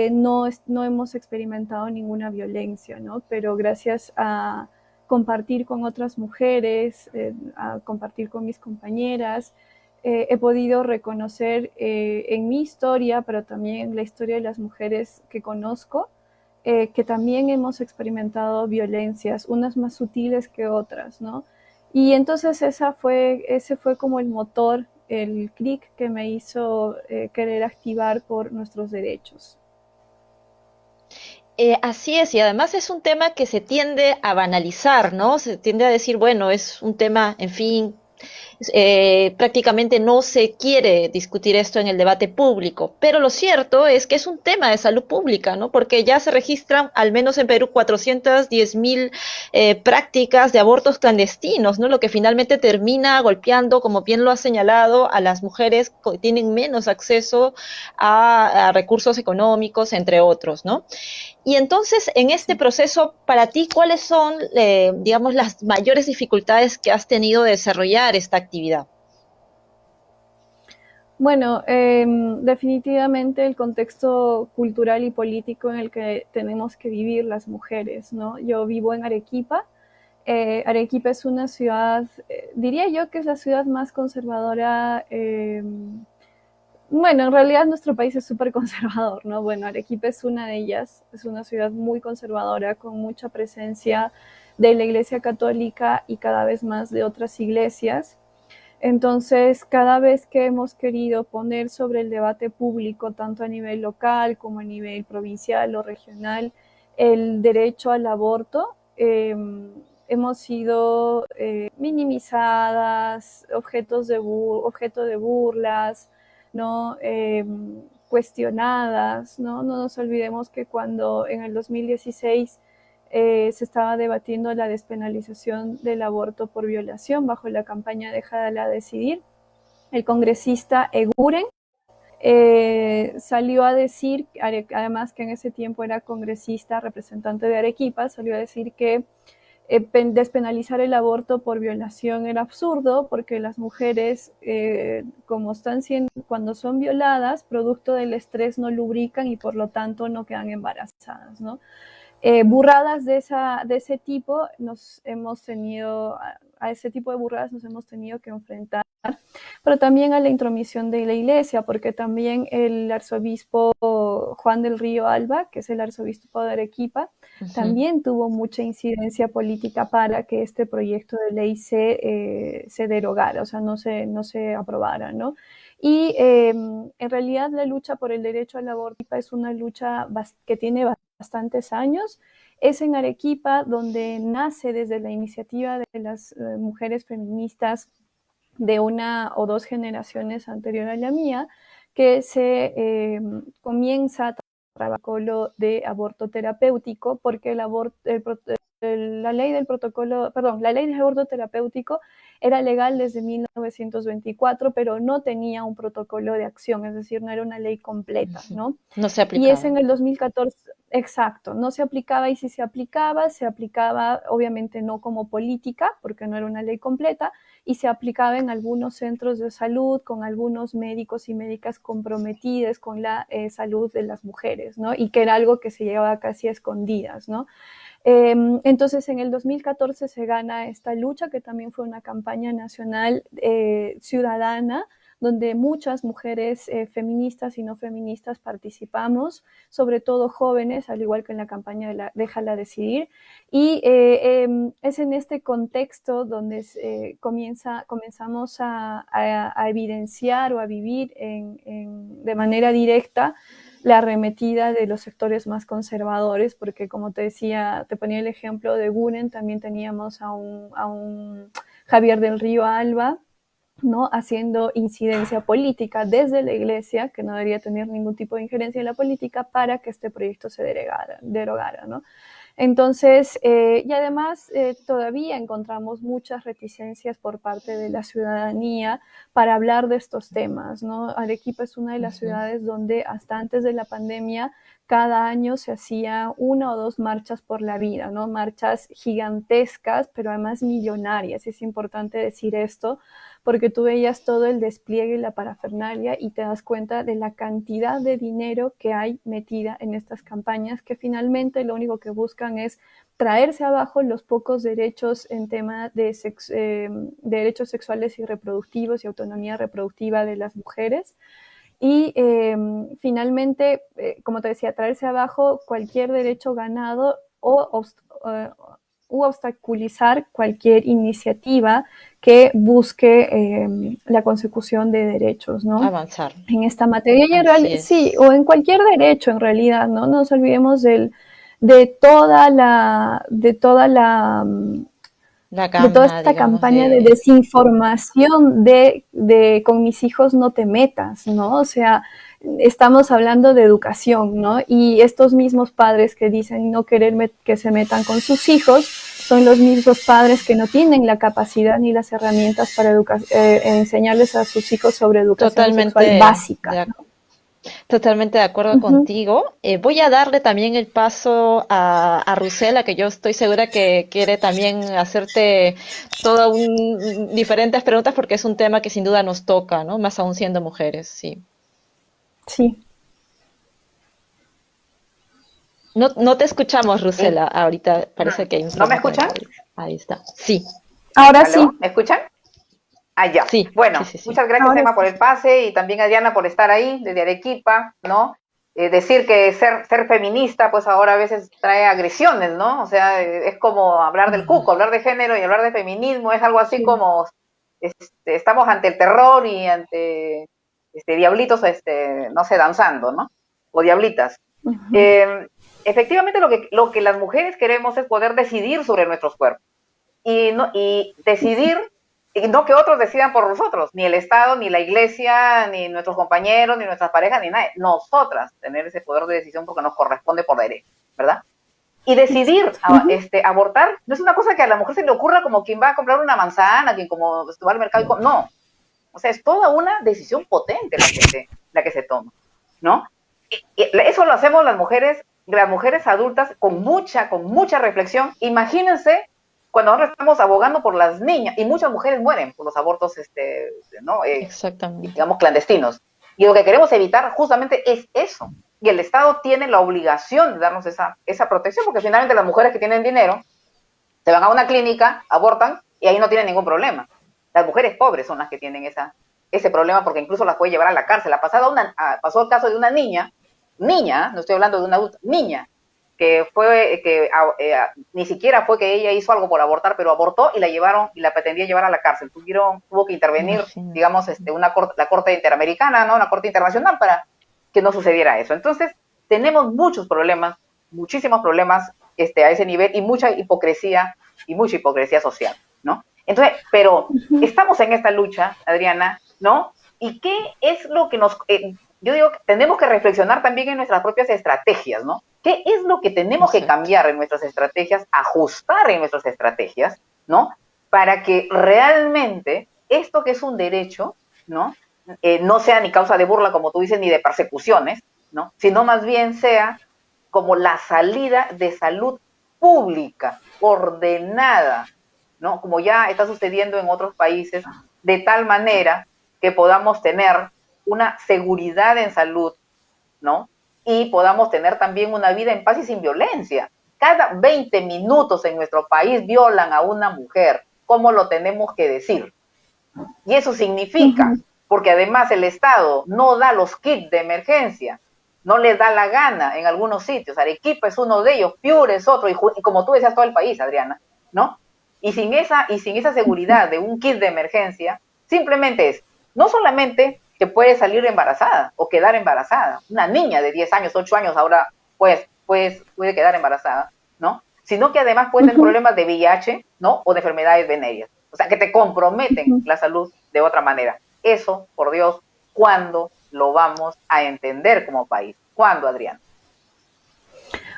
no hemos experimentado ninguna violencia, ¿no? Pero gracias a compartir con otras mujeres, a compartir con mis compañeras, he podido reconocer en mi historia, pero también en la historia de las mujeres que conozco, que también hemos experimentado violencias, unas más sutiles que otras, ¿no? Y entonces ese fue como el motor, el clic que me hizo querer activar por nuestros derechos. Así es, y además es un tema que se tiende a banalizar, ¿no? Se tiende a decir, bueno, es un tema, en fin, prácticamente no se quiere discutir esto en el debate público, pero lo cierto es que es un tema de salud pública, ¿no? Porque ya se registran, al menos en Perú, 410.000 prácticas de abortos clandestinos, ¿no? Lo que finalmente termina golpeando, como bien lo ha señalado, a las mujeres que tienen menos acceso a recursos económicos, entre otros, ¿no? Y entonces, en este Sí. proceso, para ti, ¿cuáles son, digamos, las mayores dificultades que has tenido de desarrollar esta actividad? Bueno, definitivamente el contexto cultural y político en el que tenemos que vivir las mujeres, ¿no? Yo vivo en Arequipa. Arequipa es una ciudad, diría yo que es la ciudad más conservadora. Bueno, en realidad nuestro país es súper conservador, ¿no? Bueno, Arequipa es una de ellas, es una ciudad muy conservadora, con mucha presencia de la Iglesia Católica y cada vez más de otras iglesias. Entonces, cada vez que hemos querido poner sobre el debate público, tanto a nivel local como a nivel provincial o regional, el derecho al aborto, hemos sido minimizadas, objeto de burlas, ¿no? Cuestionadas, ¿no? No nos olvidemos que cuando en el 2016 se estaba debatiendo la despenalización del aborto por violación bajo la campaña Déjala decidir. El congresista Eguren salió a decir, además que en ese tiempo era congresista representante de Arequipa, salió a decir que despenalizar el aborto por violación era absurdo porque las mujeres, como están siendo, cuando son violadas, producto del estrés no lubrican y por lo tanto no quedan embarazadas, ¿no? Burradas de ese tipo nos hemos tenido, a ese tipo de burradas nos hemos tenido que enfrentar, pero también a la intromisión de la iglesia, porque también el arzobispo Juan del Río Alba, que es el arzobispo de Arequipa, Ujú. también tuvo mucha incidencia política para que este proyecto de ley se derogara, o sea, no se aprobara, ¿no? Y en realidad la lucha por el derecho al aborto es una lucha que tiene bastantes años. Es en Arequipa donde nace desde la iniciativa de las mujeres feministas de una o dos generaciones anterior a la mía, que se comienza a trabajar de aborto terapéutico porque el la ley del protocolo, perdón, la ley de aborto terapéutico era legal desde 1924, pero no tenía un protocolo de acción, es decir, no era una ley completa, ¿no? No se Y es aplicaba. en el 2014, exacto, no se aplicaba, y si se aplicaba obviamente no como política, porque no era una ley completa, y se aplicaba en algunos centros de salud, con algunos médicos y médicas comprometidas con la salud de las mujeres, ¿no? Y que era algo que se llevaba casi a escondidas, ¿no? Entonces, en el 2014 se gana esta lucha, que también fue una campaña nacional ciudadana, donde muchas mujeres feministas y no feministas participamos, sobre todo jóvenes, al igual que en la campaña de Déjala Decidir. Y es en este contexto donde comenzamos a evidenciar o a vivir de manera directa la arremetida de los sectores más conservadores, porque como te decía, te ponía el ejemplo de Guren, también teníamos a un Javier del Río Alba, ¿no? Haciendo incidencia política desde la iglesia, que no debería tener ningún tipo de injerencia en la política, para que este proyecto se derogara, ¿no? Entonces, y además todavía encontramos muchas reticencias por parte de la ciudadanía para hablar de estos temas, ¿no? Arequipa es una de las ciudades donde hasta antes de la pandemia cada año se hacía 1 o 2 marchas por la vida, ¿no? Marchas gigantescas, pero además millonarias. Es importante decir esto, porque tú veías todo el despliegue y la parafernalia y te das cuenta de la cantidad de dinero que hay metida en estas campañas, que finalmente lo único que buscan es traerse abajo los pocos derechos en tema de derechos sexuales y reproductivos y autonomía reproductiva de las mujeres. Y finalmente, como te decía, traerse abajo cualquier derecho ganado o obstaculizar cualquier iniciativa que busque la consecución de derechos, ¿no? Avanzar. En esta materia, y en Así es. sí, o en cualquier derecho en realidad, ¿no? No nos olvidemos de toda esta digamos, campaña de desinformación de con mis hijos no te metas, ¿no? O sea, estamos hablando de educación, ¿no? Y estos mismos padres que dicen no querer que se metan con sus hijos son los mismos padres que no tienen la capacidad ni las herramientas para enseñarles a sus hijos sobre educación sexual básica, ¿no? Totalmente de acuerdo contigo. Voy a darle también el paso a Rusela, que yo estoy segura que quiere también hacerte diferentes preguntas, porque es un tema que sin duda nos toca, ¿no? Más aún siendo mujeres, sí. Sí. No te escuchamos, Rusela. Ahorita parece que hay un ¿No me problema. escuchan? Ahí está. Sí. Ahora ¿Aló? sí. ¿Me escuchan? Ah, ya. Sí. Bueno, Sí. muchas gracias, Emma, por el pase, y también a Diana por estar ahí desde Arequipa, ¿no? Decir que ser feminista, pues ahora a veces trae agresiones, ¿no? O sea, es como hablar del cuco, hablar de género y hablar de feminismo, es algo así como estamos ante el terror y ante diablitos, no sé, danzando, ¿no? O diablitas. Efectivamente, lo que las mujeres queremos es poder decidir sobre nuestros cuerpos y decidir, y no que otros decidan por nosotros, ni el Estado, ni la iglesia, ni nuestros compañeros, ni nuestras parejas, ni nadie. Nosotras tener ese poder de decisión porque nos corresponde por derecho, ¿verdad? Y decidir abortar no es una cosa que a la mujer se le ocurra como quien va a comprar una manzana, quien como va al mercado y no. O sea, es toda una decisión potente la que se toma, ¿no? Y eso lo hacemos las mujeres adultas con mucha reflexión. Imagínense cuando nosotros estamos abogando por las niñas, y muchas mujeres mueren por los abortos, ¿no? Exactamente. Digamos, clandestinos. Y lo que queremos evitar justamente es eso. Y el Estado tiene la obligación de darnos esa protección, porque finalmente las mujeres que tienen dinero se van a una clínica, abortan, y ahí no tienen ningún problema. Las mujeres pobres son las que tienen ese problema, porque incluso las puede llevar a la cárcel. Pasó el caso de una niña, no estoy hablando de una adulta, niña, que ni siquiera fue que ella hizo algo por abortar, pero abortó y la pretendía llevar a la cárcel. Tuvo que intervenir, digamos, la Corte Interamericana, ¿no? Una Corte Internacional para que no sucediera eso. Entonces, tenemos muchísimos problemas a ese nivel, y mucha hipocresía social, ¿no? Entonces, pero estamos en esta lucha, Adriana, ¿no? ¿Y qué es lo que yo digo que tenemos que reflexionar también en nuestras propias estrategias, ¿no? ¿Qué es lo que tenemos que cambiar en nuestras estrategias, ajustar en nuestras estrategias, ¿no? Para que realmente esto que es un derecho, ¿no? No sea ni causa de burla, como tú dices, ni de persecuciones, ¿no? Sino más bien sea como la salida de salud pública, ordenada, ¿no? Como ya está sucediendo en otros países, de tal manera que podamos tener una seguridad en salud, ¿no? Y podamos tener también una vida en paz y sin violencia. Cada 20 minutos en nuestro país violan a una mujer. ¿Cómo lo tenemos que decir? Y eso significa, porque además el Estado no da los kits de emergencia, no les da la gana en algunos sitios. Arequipa es uno de ellos, Piura es otro, y como tú decías, todo el país, Adriana, ¿no? Y sin esa seguridad de un kit de emergencia, simplemente es, no solamente que puede salir embarazada o quedar embarazada, una niña de 10 años, 8 años ahora puede quedar embarazada, ¿no? Sino que además puede tener problemas de VIH, ¿no? O de enfermedades venéreas. O sea, que te comprometen la salud de otra manera. Eso, por Dios, ¿cuándo lo vamos a entender como país? ¿Cuándo, Adrián?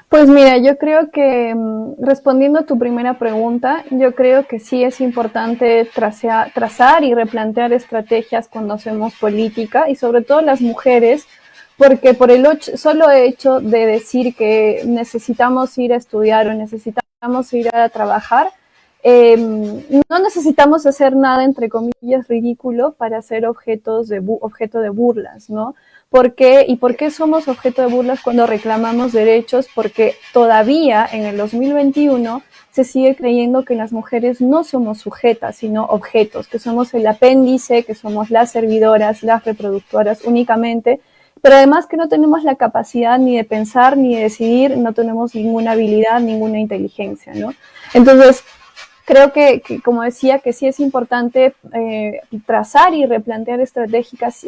Pues mira, yo creo que respondiendo a tu primera pregunta, yo creo que sí es importante trazar y replantear estrategias cuando hacemos política y sobre todo las mujeres, porque por el solo hecho de decir que necesitamos ir a estudiar o necesitamos ir a trabajar, no necesitamos hacer nada, entre comillas, ridículo para ser objeto de burlas, ¿no? ¿Por qué? ¿Y por qué somos objeto de burlas cuando reclamamos derechos? Porque todavía en el 2021 se sigue creyendo que las mujeres no somos sujetas, sino objetos, que somos el apéndice, que somos las servidoras, las reproductoras únicamente, pero además que no tenemos la capacidad ni de pensar ni de decidir, no tenemos ninguna habilidad, ninguna inteligencia, ¿no? Entonces, creo que, como decía, que sí es importante trazar y replantear estrategias,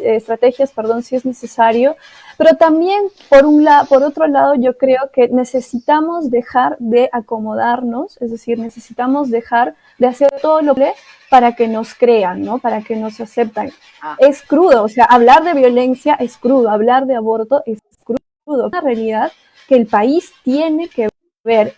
si es necesario, pero también, por otro lado, yo creo que necesitamos dejar de acomodarnos, es decir, necesitamos dejar de hacer todo lo que para que nos crean, ¿no? Para que nos acepten. Es crudo, o sea, hablar de violencia es crudo, hablar de aborto es crudo. Es una realidad que el país tiene que ver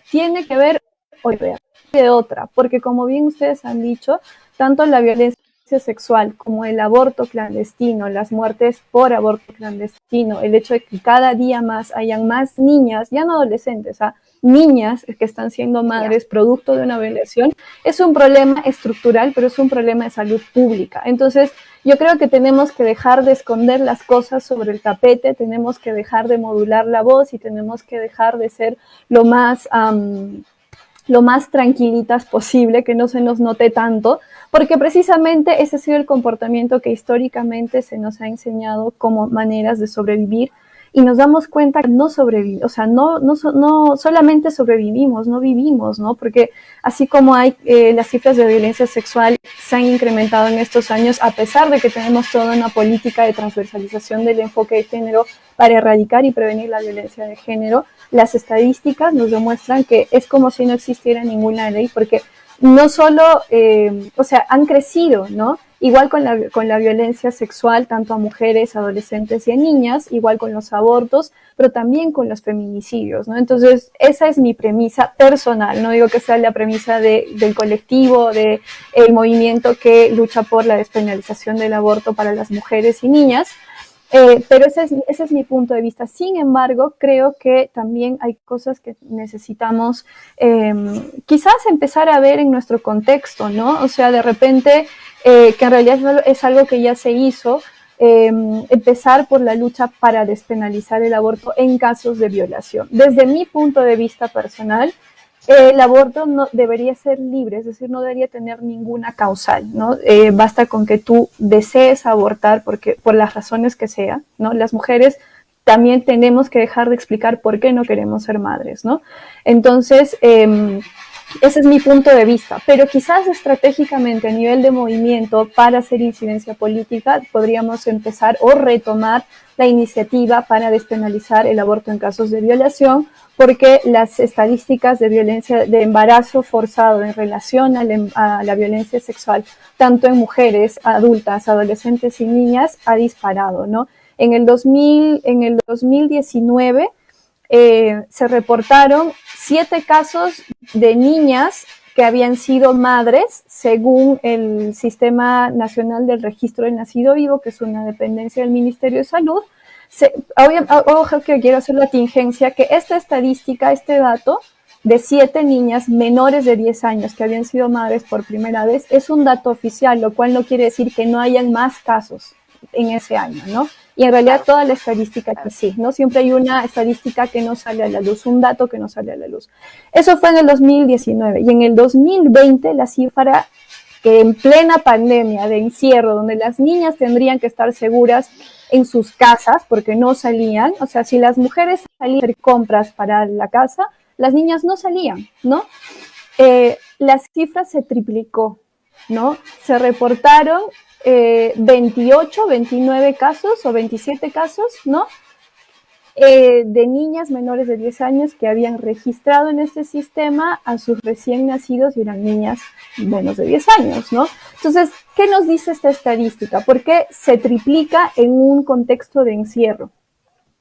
o ver de otra, porque como bien ustedes han dicho, tanto la violencia sexual como el aborto clandestino, las muertes por aborto clandestino, el hecho de que cada día más hayan más niñas, ya no adolescentes, niñas que están siendo madres producto de una violación, es un problema estructural, pero es un problema de salud pública. Entonces, yo creo que tenemos que dejar de esconder las cosas sobre el tapete, tenemos que dejar de modular la voz y tenemos que dejar de ser lo más tranquilitas posible, que no se nos note tanto, porque precisamente ese ha sido el comportamiento que históricamente se nos ha enseñado como maneras de sobrevivir, y nos damos cuenta que no sobrevivimos, o sea, no solamente sobrevivimos, no vivimos, ¿no? Porque así como hay las cifras de violencia sexual se han incrementado en estos años, a pesar de que tenemos toda una política de transversalización del enfoque de género para erradicar y prevenir la violencia de género, las estadísticas nos demuestran que es como si no existiera ninguna ley, porque no solo, han crecido, ¿no? Igual con la violencia sexual, tanto a mujeres, adolescentes y a niñas, igual con los abortos, pero también con los feminicidios, ¿no? Entonces, esa es mi premisa personal, no digo que sea la premisa del colectivo, del movimiento que lucha por la despenalización del aborto para las mujeres y niñas, pero ese es mi punto de vista. Sin embargo, creo que también hay cosas que necesitamos quizás empezar a ver en nuestro contexto, ¿no? O sea, de repente, que en realidad es algo que ya se hizo, empezar por la lucha para despenalizar el aborto en casos de violación. Desde mi punto de vista personal, el aborto no debería ser libre, es decir, no debería tener ninguna causal, ¿no? Basta con que tú desees abortar por las razones que sea, ¿no? Las mujeres también tenemos que dejar de explicar por qué no queremos ser madres, ¿no? Entonces, ese es mi punto de vista, pero quizás estratégicamente a nivel de movimiento para hacer incidencia política podríamos empezar o retomar la iniciativa para despenalizar el aborto en casos de violación, porque las estadísticas de violencia, de embarazo forzado en relación a la violencia sexual, tanto en mujeres, adultas, adolescentes y niñas, ha disparado, ¿no? En el 2019 se reportaron 7 casos de niñas que habían sido madres según el Sistema Nacional del Registro del Nacido Vivo, que es una dependencia del Ministerio de Salud. Ojo que quiero hacer la tingencia, que esta estadística, este dato de 7 niñas menores de 10 años que habían sido madres por primera vez, es un dato oficial, lo cual no quiere decir que no hayan más casos en ese año, ¿no? Y en realidad toda la estadística que sí, ¿no? Siempre hay una estadística que no sale a la luz, un dato que no sale a la luz. Eso fue en el 2019 y en el 2020 la cifra que en plena pandemia de encierro, donde las niñas tendrían que estar seguras en sus casas porque no salían, o sea, si las mujeres salían a hacer compras para la casa, las niñas no salían, ¿no? La cifra se triplicó, ¿no? Se reportaron 28, 29 casos o 27 casos, ¿no? De niñas menores de 10 años que habían registrado en este sistema a sus recién nacidos y eran niñas menos de 10 años, ¿no? Entonces, ¿qué nos dice esta estadística? ¿Por qué se triplica en un contexto de encierro?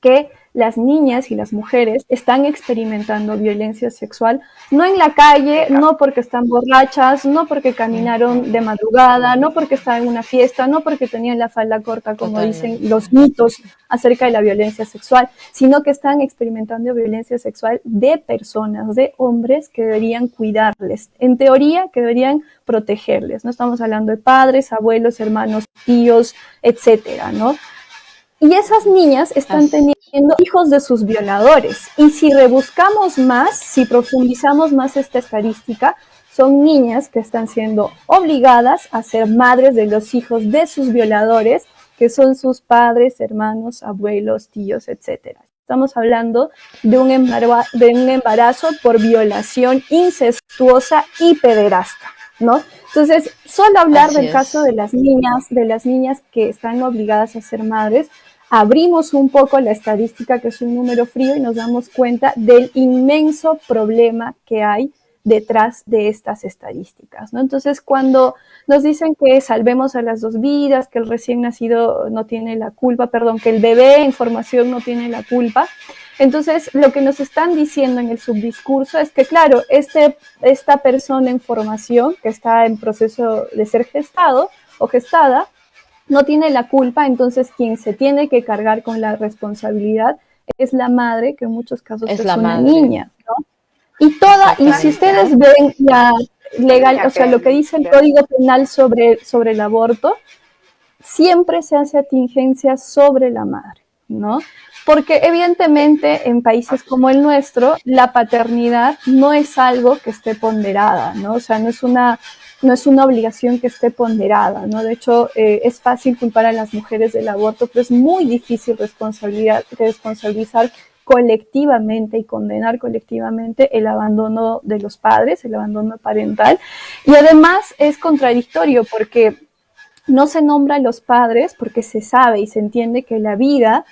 Que las niñas y las mujeres están experimentando violencia sexual, no en la calle, no porque están borrachas, no porque caminaron de madrugada, no porque estaban en una fiesta, no porque tenían la falda corta, como dicen los mitos acerca de la violencia sexual, sino que están experimentando violencia sexual de personas, de hombres que deberían cuidarles, en teoría que deberían protegerles. No estamos hablando de padres, abuelos, hermanos, tíos, etcétera, ¿no? Y esas niñas están teniendo hijos de sus violadores. Y si rebuscamos más, si profundizamos más esta estadística, son niñas que están siendo obligadas a ser madres de los hijos de sus violadores, que son sus padres, hermanos, abuelos, tíos, etc. Estamos hablando de un embarazo por violación incestuosa y pederasta, ¿no? Entonces, solo hablar del caso de las niñas que están obligadas a ser madres, abrimos un poco la estadística, que es un número frío, y nos damos cuenta del inmenso problema que hay detrás de estas estadísticas, ¿no? Entonces, cuando nos dicen que salvemos a las 2 vidas, que el recién nacido no tiene la culpa, que el bebé en formación no tiene la culpa, entonces lo que nos están diciendo en el subdiscurso es que, claro, esta persona en formación que está en proceso de ser gestado o gestada, no tiene la culpa, entonces quien se tiene que cargar con la responsabilidad es la madre, que en muchos casos es una niña, ¿no? Y si ustedes ven la legal, o sea, lo que dice el Código Penal sobre el aborto, siempre se hace atingencia sobre la madre, ¿no? Porque evidentemente en países como el nuestro, la paternidad no es algo que esté ponderada, ¿no? O sea, no es una obligación que esté ponderada, ¿no? De hecho, es fácil culpar a las mujeres del aborto, pero es muy difícil responsabilizar colectivamente y condenar colectivamente el abandono de los padres, el abandono parental. Y además es contradictorio porque no se nombra a los padres porque se sabe y se entiende que la vida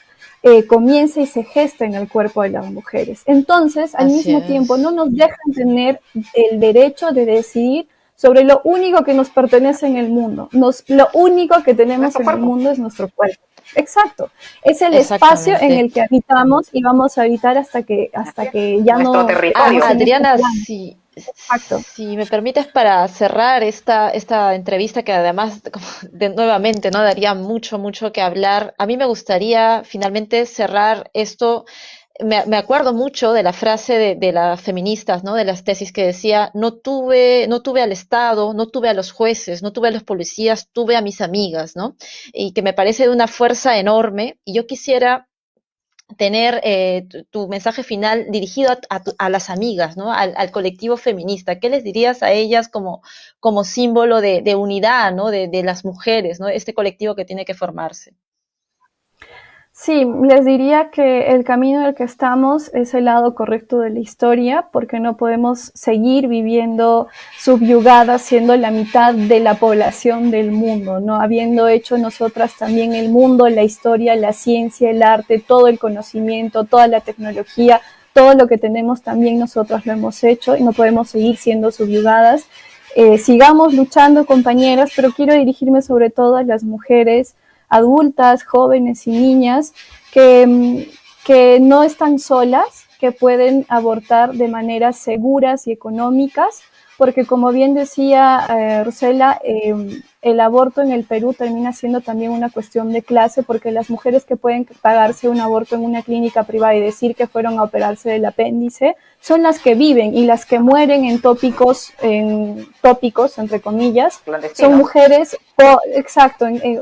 comienza y se gesta en el cuerpo de las mujeres. Entonces, al mismo tiempo, no nos dejan tener el derecho de decidir sobre lo único que nos pertenece en el mundo. Lo único que tenemos en el mundo es nuestro cuerpo. Exacto. Es el espacio en el que habitamos y vamos a habitar hasta que ya nuestro no... territorio. Adriana, si me permites, para cerrar esta entrevista, que además nuevamente no daría mucho que hablar, a mí me gustaría finalmente cerrar esto. Me acuerdo mucho de la frase de las feministas, ¿no? De las tesis que decía: no tuve al Estado, no tuve a los jueces, no tuve a los policías, tuve a mis amigas, ¿no? Y que me parece de una fuerza enorme. Y yo quisiera tener tu mensaje final dirigido a las amigas, ¿no? Al colectivo feminista. ¿Qué les dirías a ellas como símbolo de unidad, ¿no? De las mujeres, ¿no? Este colectivo que tiene que formarse. Sí, les diría que el camino en el que estamos es el lado correcto de la historia, porque no podemos seguir viviendo subyugadas siendo la mitad de la población del mundo, ¿no? Habiendo hecho nosotras también el mundo, la historia, la ciencia, el arte, todo el conocimiento, toda la tecnología, todo lo que tenemos también nosotros lo hemos hecho y no podemos seguir siendo subyugadas. Sigamos luchando, compañeras, pero quiero dirigirme sobre todo a las mujeres adultas, jóvenes y niñas que no están solas, que pueden abortar de maneras seguras y económicas, porque como bien decía Rosela, el aborto en el Perú termina siendo también una cuestión de clase, porque las mujeres que pueden pagarse un aborto en una clínica privada y decir que fueron a operarse del apéndice son las que viven, y las que mueren en tópicos, entre comillas, son mujeres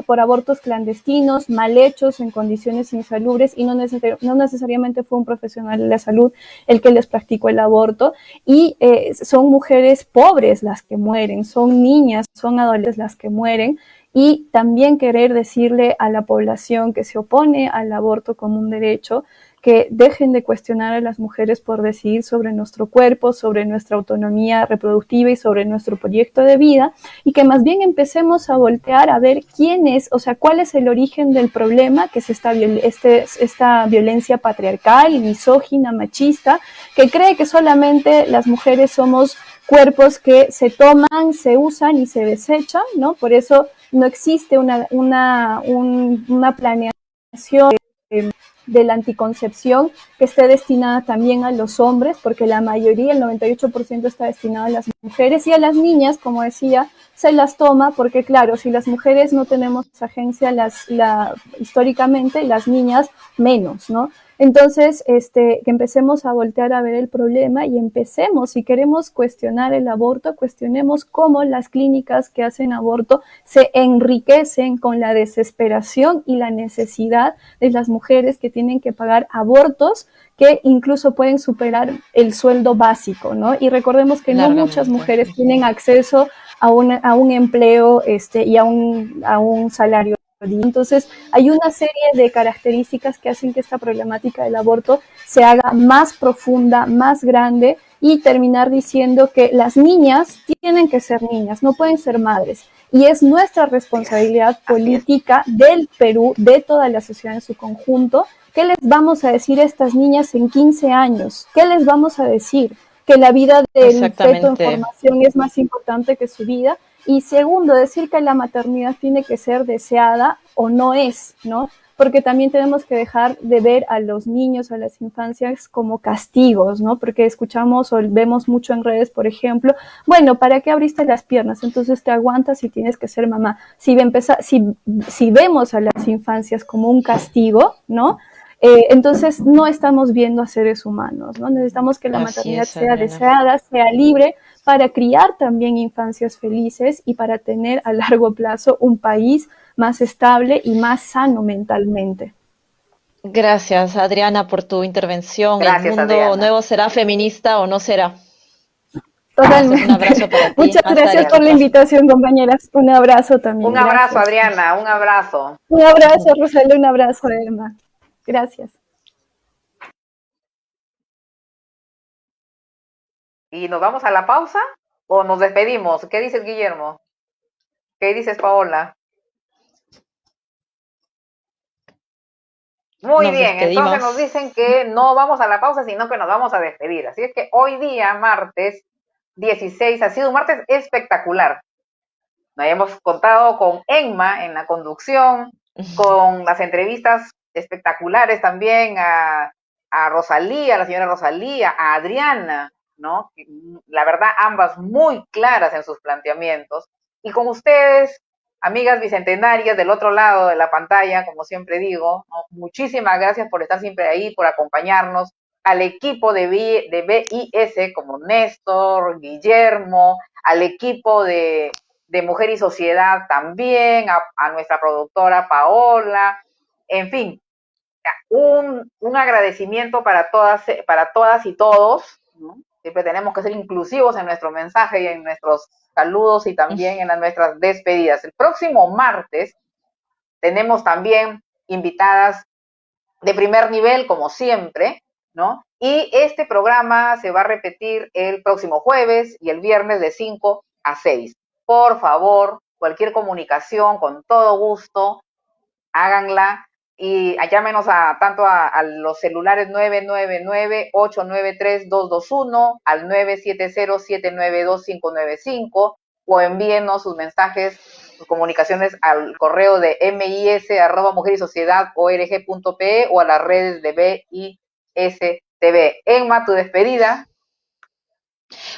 por abortos clandestinos, mal hechos, en condiciones insalubres, y no necesariamente fue un profesional de la salud el que les practicó el aborto, y son mujeres pobres las que mueren, son niñas, son adolescentes las que mueren. Y también querer decirle a la población que se opone al aborto como un derecho, que dejen de cuestionar a las mujeres por decidir sobre nuestro cuerpo, sobre nuestra autonomía reproductiva y sobre nuestro proyecto de vida, y que más bien empecemos a voltear a ver cuál es el origen del problema, que es esta violencia patriarcal, misógina, machista, que cree que solamente las mujeres somos cuerpos que se toman, se usan y se desechan, ¿no? Por eso no existe una planeación de la anticoncepción que esté destinada también a los hombres, porque la mayoría, el 98% está destinado a las mujeres, y a las niñas, como decía, se las toma, porque claro, si las mujeres no tenemos agencia, históricamente, las niñas menos, ¿no? Entonces, que empecemos a voltear a ver el problema y empecemos, si queremos cuestionar el aborto, cuestionemos cómo las clínicas que hacen aborto se enriquecen con la desesperación y la necesidad de las mujeres que tienen que pagar abortos que incluso pueden superar el sueldo básico, ¿no? Y recordemos que no muchas mujeres tienen acceso a un empleo y a un salario. Entonces, hay una serie de características que hacen que esta problemática del aborto se haga más profunda, más grande, y terminar diciendo que las niñas tienen que ser niñas, no pueden ser madres. Y es nuestra responsabilidad política del Perú, de toda la sociedad en su conjunto. ¿Qué les vamos a decir a estas niñas en 15 años? ¿Qué les vamos a decir? Que la vida del feto en formación es más importante que su vida. Y segundo, decir que la maternidad tiene que ser deseada o no es, ¿no? Porque también tenemos que dejar de ver a los niños, a las infancias como castigos, ¿no? Porque escuchamos o vemos mucho en redes, por ejemplo, bueno, ¿para qué abriste las piernas? Entonces te aguantas y tienes que ser mamá. Si vemos a las infancias como un castigo, ¿no? Entonces no estamos viendo a seres humanos, ¿no? Necesitamos que la maternidad sea deseada, sea libre, para criar también infancias felices y para tener a largo plazo un país más estable y más sano mentalmente. Gracias, Adriana, por tu intervención. Gracias, ¿El mundo Adriana. nuevo será feminista o no será? Totalmente. Un abrazo para ti. Muchas gracias por la invitación, compañeras. Un abrazo también. Un abrazo, Adriana, un abrazo. Un abrazo, Rosela, un abrazo, Emma. Gracias. ¿Y nos vamos a la pausa o nos despedimos? ¿Qué dices, Guillermo? ¿Qué dices, Paola? Muy bien, entonces nos dicen que no vamos a la pausa, sino que nos vamos a despedir. Así es que hoy día, martes 16, ha sido un martes espectacular. Nos hemos contado con Emma en la conducción, con las entrevistas espectaculares también a Rosalía, a la señora Rosalía, a Adriana, ¿no? La verdad, ambas muy claras en sus planteamientos. Y con ustedes, amigas bicentenarias del otro lado de la pantalla, como siempre digo, ¿no? Muchísimas gracias por estar siempre ahí, por acompañarnos, al equipo de BIS, como Néstor, Guillermo, al equipo de Mujer y Sociedad también, a nuestra productora Paola, en fin, un agradecimiento para todas y todos, ¿no? Siempre tenemos que ser inclusivos en nuestro mensaje y en nuestros saludos y también en nuestras despedidas. El próximo martes tenemos también invitadas de primer nivel, como siempre, ¿no? Y este programa se va a repetir el próximo jueves y el viernes de 5 a 6. Por favor, cualquier comunicación, con todo gusto, háganla y llámenos tanto a los celulares 999-893-221, al 970-792-595, o envíenos sus mensajes, sus comunicaciones al correo de mis@mujerisociedad.org.pe o a las redes de BIS TV. Emma, tu despedida.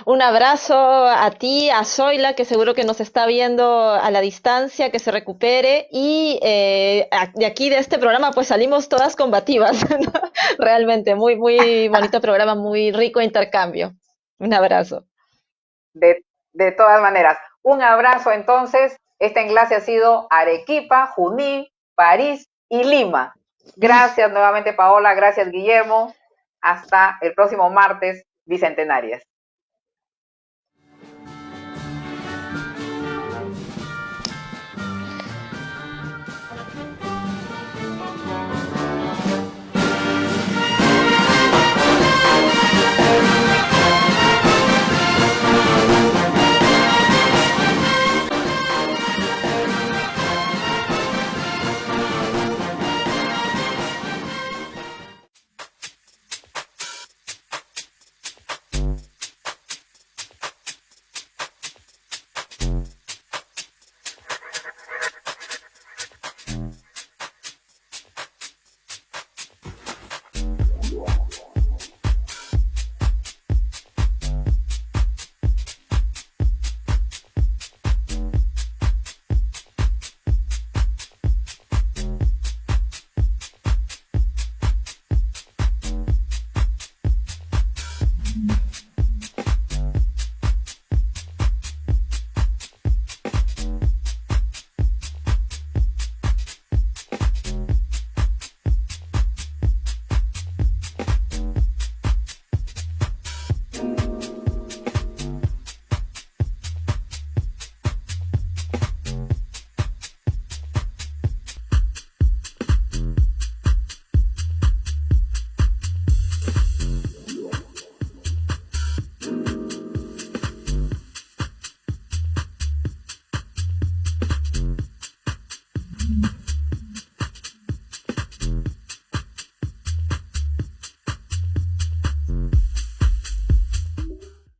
Un abrazo a ti, a Zoila, que seguro que nos está viendo a la distancia, que se recupere. Y de aquí, de este programa, pues salimos todas combativas, ¿no? Realmente, muy, muy bonito programa, muy rico intercambio. Un abrazo. De todas maneras, un abrazo entonces. Este enlace ha sido Arequipa, Junín, París y Lima. Gracias nuevamente, Paola. Gracias, Guillermo. Hasta el próximo martes, Bicentenarias.